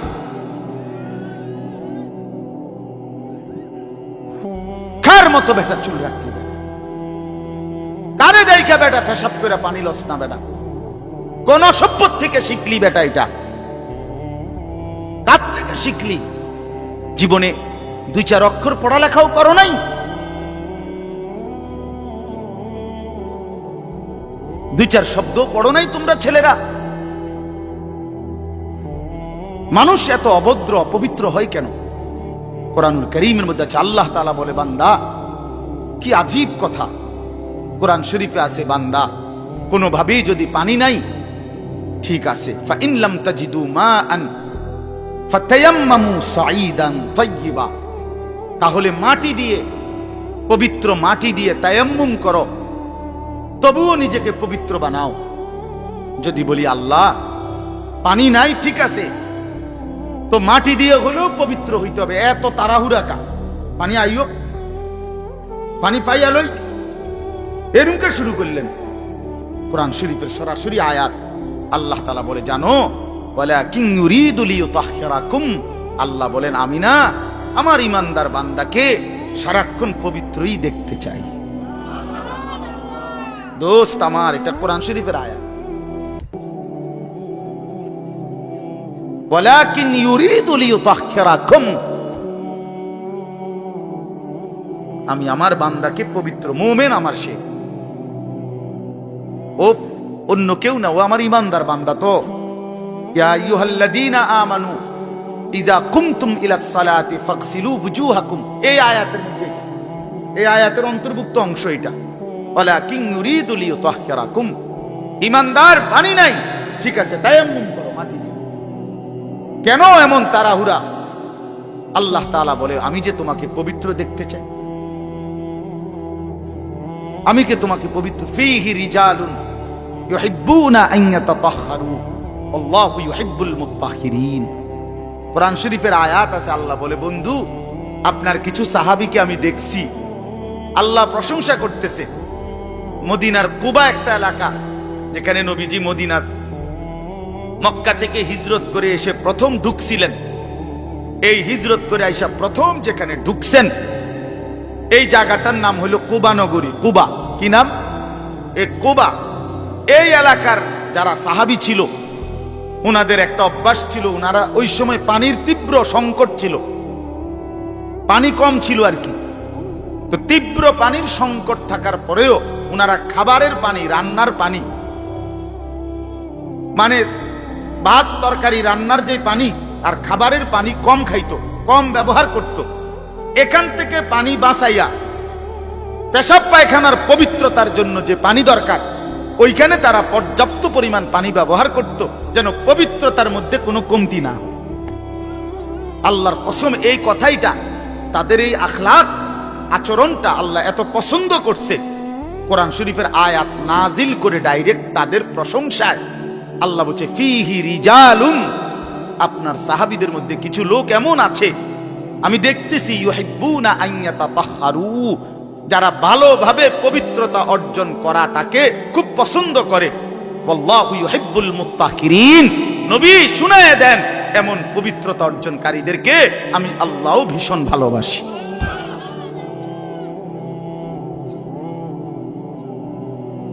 কার মতো বেটা চুল রাখলি? কারে দেখে বেটা পেশাব করে পানি লস না বেটা? কোন সভ্য থেকে শিখলি বেটা? এটা কার থেকে শিখলি? জীবনে 2-4 অক্ষর পড়ালেখাও করো নাই, 2-4 শব্দ পড়ো নাই তোমরা ছেলেরা। মানুষ এত অভদ্র অপবিত্র হয় কেন? কোরআনুল কারীমের মধ্যে আছে, আল্লাহ তাআলা বলে, বান্দা কি আজীব কথা, কোরআন শরীফে আছে, বান্দা কোনোভাবেই যদি পানি নাই, ঠিক আছে, ফাইন লাম তাজিদু মাআন ফাতায়াম্মামু সাঈদান তাইয়্যিবা, তাহলে মাটি দিয়ে, পবিত্র মাটি দিয়ে তায়াম্মুম করো, তবুও নিজেকে পবিত্র বানাও। যদি বলি আল্লাহ পানি নাই, ঠিক আছে, তো মাটি দিয়ে হলেও পবিত্র হইতে হবে, এত তাড়াহুড়া কা? পানি আইও, পানি পাইয়া লই, এরকম শুরু করলেন। কোরআন শরীফের সরাসরি আয়াত, আল্লাহ তাআলা বলে জানো, ওয়ালাকিন ইউরিদু লিইউতাহহিরাকুম, আল্লাহ বলেন আমি না আমার ইমানদার বান্দাকে সারাক্ষণ পবিত্রই দেখতে চাই। দোস্ত আমার, এটা কোরআন শরীফের আয়াত। ওয়ালাকিন ইউরিদু লিইউতাহহিরাকুম, আমি আমার বান্দাকে পবিত্র, মুমিন আমার সে, ও অন্য কেউ না, ও আমার ইমানদার বান্দা। তো ইয়া আইয়ুহাল্লাযীনা আমানু ইযা কুমতুম ইলাস সালাতি ফাগসিলু ওয়ুজুহাকুম, এই আয়াতের মধ্যে, এই আয়াতের অন্তর্ভুক্ত অংশ এটা। ওয়ালাকিন ইউরিদু লিইউতাহহিরাকুম, ইমানদার পানি নাই, ঠিক আছে তায়াম্মুম করো, মাটি দিয়ে। কেন এমন তাড়াহুড়া? আল্লাহ তাআলা বলে আমি যে তোমাকে পবিত্র দেখতে চাই, আমি কে তোমাকে পবিত্র। ফীহি রিজালুন ইউহিব্বুনা আন ইয়াতাতাহহারু আল্লাহু ইউহিব্বুল মুত্তাহহিরিন। কোরআন শরীফের আয়াত আছে, আল্লাহ বলে বন্ধু আপনার কিছু সাহাবীকে আমি দেখছি, আল্লাহ প্রশংসা করতেছে। মদিনার কুবা একটা এলাকা, যেখানে নবীজি মদিনার মক্কা থেকে হিজরত করে এসে প্রথম ঢুকছিলেন। এই হিজরত করে আইসা প্রথম যেখানে ঢুকছেন, এই জায়গাটার নাম হলো কুবা নগরী। কুবা কি নাম? এই কুবা। এই এলাকার যারা সাহাবী ছিল, ওনাদের একটা অভ্যাস ছিল, ওনারা ওই সময় পানির তীব্র সংকট ছিল, পানি কম ছিল আর কি। তো তীব্র পানির সংকট থাকার পরেও ওনারা খাবারের পানি, রান্নার পানি, মানে ভাত তরকারি রান্নার যে পানি আর খাবারের পানি কম খাইতো, কম ব্যবহার করত। এখান থেকে পানি বাঁচাইয়া পেশাব পায়খানার পবিত্রতার জন্য যে পানি দরকার, ওইখানে তারা পর্যাপ্ত পরিমাণ পানি ব্যবহার করত, যেন পবিত্রতার মধ্যে কোনো কমতি না। আল্লাহর কসম, এই কথাইটা, তাদের এই আখলাক আচরণটা আল্লাহ এত পছন্দ করছে, কোরআন শরীফের আয়াত নাজিল করে ডাইরেক্ট তাদের প্রশংসায়। আল্লাহ বলছে ফীহি রিজালুন, আপনার সাহাবীদের মধ্যে কিছু লোক এমন আছে আমি দেখতেছি, ইউহিব্বুনা আন ইয়াতাতাহহারু, যারা ভালোভাবে পবিত্রতা অর্জন করাটাকে খুব পছন্দ করে। আল্লাহু ইউহিব্বুল মুত্তাহহিরিন, নবী শুনায়ে দেন এমন পবিত্রতা অর্জনকারীদেরকে আমি আল্লাহও ভীষণ ভালোবাসি।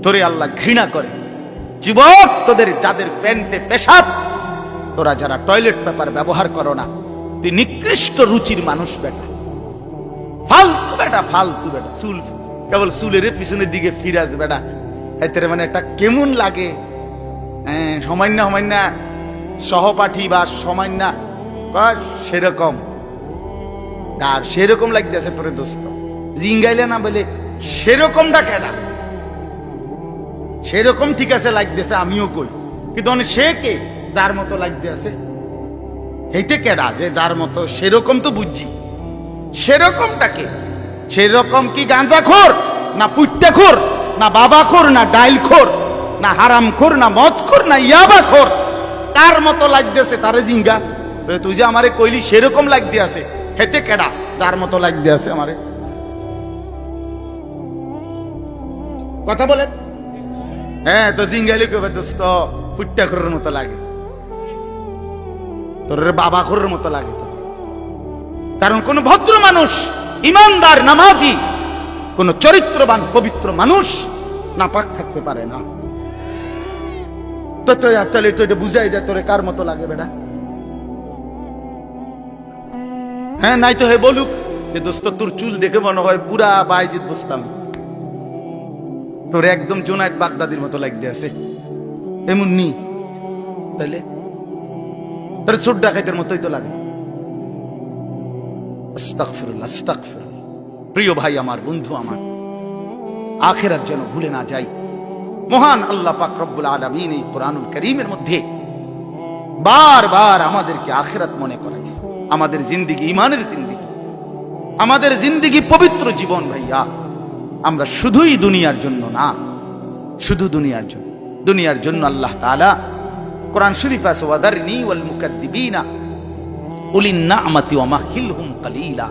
তোরে আল্লাহ ঘৃণা করে। যুবক, তোদের যাদের প্যান্টে পেশাব, তোরা যারা টয়লেট পেপার ব্যবহার করো না, তুই নিকৃষ্ট রুচির মানুষ বেটা, ফালতু বেটা, ফালতু বেটা। চুল কেবল চুলের পিছনের দিকে ফিরাজ বেটা, এতে মানে একটা কেমন লাগে। সমান্য সমান্য সহপাঠী বা সমান্য সেরকম, আর সেরকম লাগতেছে তোরে দোস্ত, জিঙ্গাইলে না বলে সেরকমটা কেনা, সেরকম ঠিক আছে লাগতেছে, আমিও কই, কিন্তু সে কে যার মতো লাগতে আছে, এইতে কেডা যে যার মতো সেরকম তো বুঝছি, সেরকমটাকে, সেরকম কি গাঁজাখোর না ফুট্টাখোর না বাবাখোর না ডাইলখোর না হারামখোর না মদখোর না ইয়াবাখোর, তার মতো লাগতেছে তারে জিঙ্গা। তুই যে আমারে কইলি সেরকম লাগতে আছে, হেতে কেডা যার মতো লাগতে আছে আমারে, কথা বলেন। হ্যাঁ, তো জিঙ্গাইলে কবে দোস্ত ফুট্টাখোরের মতো লাগে, তোর বাবাখোরের মতো লাগে তো। কারণ কোন ভদ্র মানুষ, ইমানদার, নামাজি, কোন চরিত্রবান পবিত্র মানুষ নাপাক থাকতে পারে না। তো তাহলে তো এটা বুঝাই যায় তোরে কার মতো লাগে বেটা। হ্যাঁ, নাই তো হে বলুক যে দোস্ত তোর চুল দেখে মনে হয় পুরা বাইজিদ বুঝতাম, তোর একদম জুনায়েদ বাগদাদির মতো লাগতে আছে, এমন নি, তাইলে তোর চোর ডাকাইতের মতোই তো লাগে। আস্তাগফিরুল্লাহ, আস্তাগফিরুল্লাহ। প্রিয় ভাই আমার, বন্ধু আমার, আখিরাত যেন ভুলে না যাই। মহান আল্লাহ পাক রব্বুল আলামিন এই কোরআনুল কারীমের মধ্যে বারবার আমাদেরকে আখিরাত মনে করাইছে। আমাদের জিন্দেগি ঈমানের জিন্দেগি, আমাদের জিন্দেগি পবিত্র জীবন ভাইয়া। আমরা শুধুই দুনিয়ার জন্য না, শুধু দুনিয়ার জন্য, দুনিয়ার জন্য আল্লাহ তাআলা কোরআন শরীফ আছে ওয়াদারনি ওয়াল মুকাদ্দিবিনা উলিন নি'মাতি ওয়া মাহিলহুম কালিলা।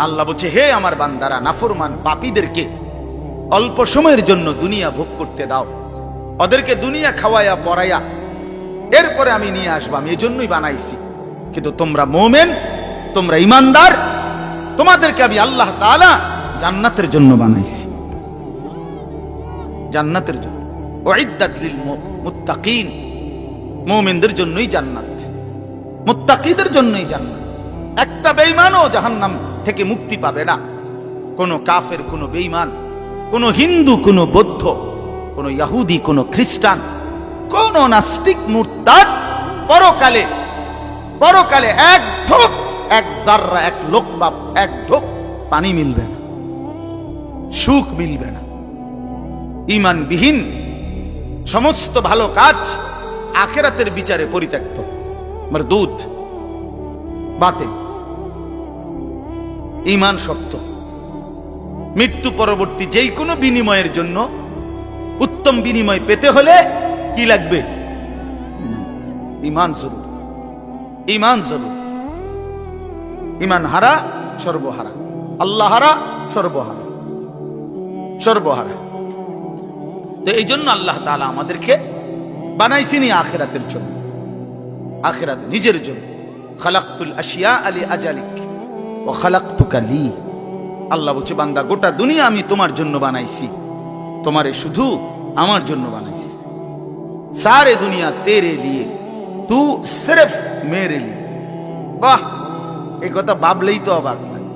আল্লাহ বলছে হে আমার বান্দারা, নাফরমান পাপীদেরকে অল্প সময়ের জন্য দুনিয়া ভোগ করতে দাও, ওদেরকে দুনিয়া খাওয়াইয়া পড়াইয়া এরপরে আমি নিয়ে আসবো, আমি এই জন্যই বানাইছি। কিন্তু তোমরা মোমেন, তোমরা ইমানদার, তোমাদেরকে আমি আল্লাহ তাআলা জান্নাতের জন্য বানাইছি, জান্নাতের জন্য। উইদ্দাত লিল মুত্তাকিন, মুমিনদের জন্যই জান্নাত, মুত্তাকিদের জন্যই জান্নাত। একটা বেঈমানও জাহান্নাম থেকে মুক্তি পাবে না। কোন কাফের, কোন বেঈমান, কোন হিন্দু, কোন বৌদ্ধ, কোন ইহুদি, কোন খ্রিস্টান, কোন নাস্তিক মুরতাদ পরকালে পরকালে এক ঢোক, এক জাররা, এক লোকমা, এক ঢোক পানি মিলবে না, সুখ মিলবে না। ঈমানবিহীন সমস্ত ভালো কাজ আখিরাতের বিচারে পরিত্যক্ত, মারদুদ, বাতিল। ঈমান শর্ত। মৃত্যু পরবর্তী যেই কোনো বিনিময়ের জন্য উত্তম বিনিময় পেতে হলে কি লাগবে? ঈমান জরুরি, ঈমান জরুরি। ঈমান হারা সর্বহারা, আল্লাহ হারা সর্বহারা, সর্বহারা। তো এই জন্য আল্লাহ তাআলা আমাদেরকে বানাইছিনি আখিরাতের জন্য, আখিরাতে নিজের জন্য। খালাকতুল আশিয়া আলি আজালিক ওয়া খালাকতুকা লি। আল্লাহ বলছে, বান্দা গোটা দুনিয়া আমি তোমার জন্য বানাইছি, তোমারে শুধু আমার জন্য বানাইছি। সারে দুনিয়া তেরে লিয়ে, তু সিরফ মেরে লিয়ে। বাহ, এই কথা ভাবলেই তো অবাক লাগে।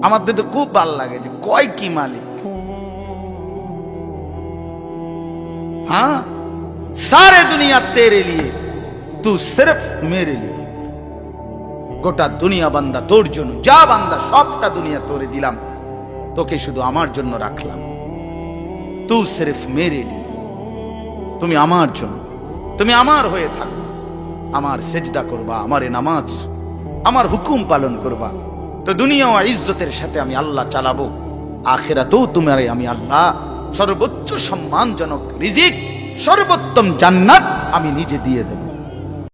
আমাদের তো খুব ভালো লাগে যে কয় কি মালিক। हाँ, सारे दुनिया तेरे लिए, तू सिर्फ मेरे लिए। গোটা দুনিয়া বান্দা তোর জন্য, যা বান্দা সবটা দুনিয়া তোরে দিলাম, তোকে শুধু আমার জন্য রাখলাম। তু সিরফ মেরে লিয়ে, তুমি আমার জন্য, তুমি আমার হয়ে থাকবা, আমার সেজদা করবা, আমারে নামাজ, আমার হুকুম পালন করবা। তো দুনিয়া ও ইজ্জতের সাথে আমি আল্লাহ চালাবো, আখিরাতেও তোমারে আমি আল্লাহ সর্বোচ্চ সম্মানজনক রিজিক, সর্বোত্তম জান্নাত আমি নিজে দিয়ে দেব।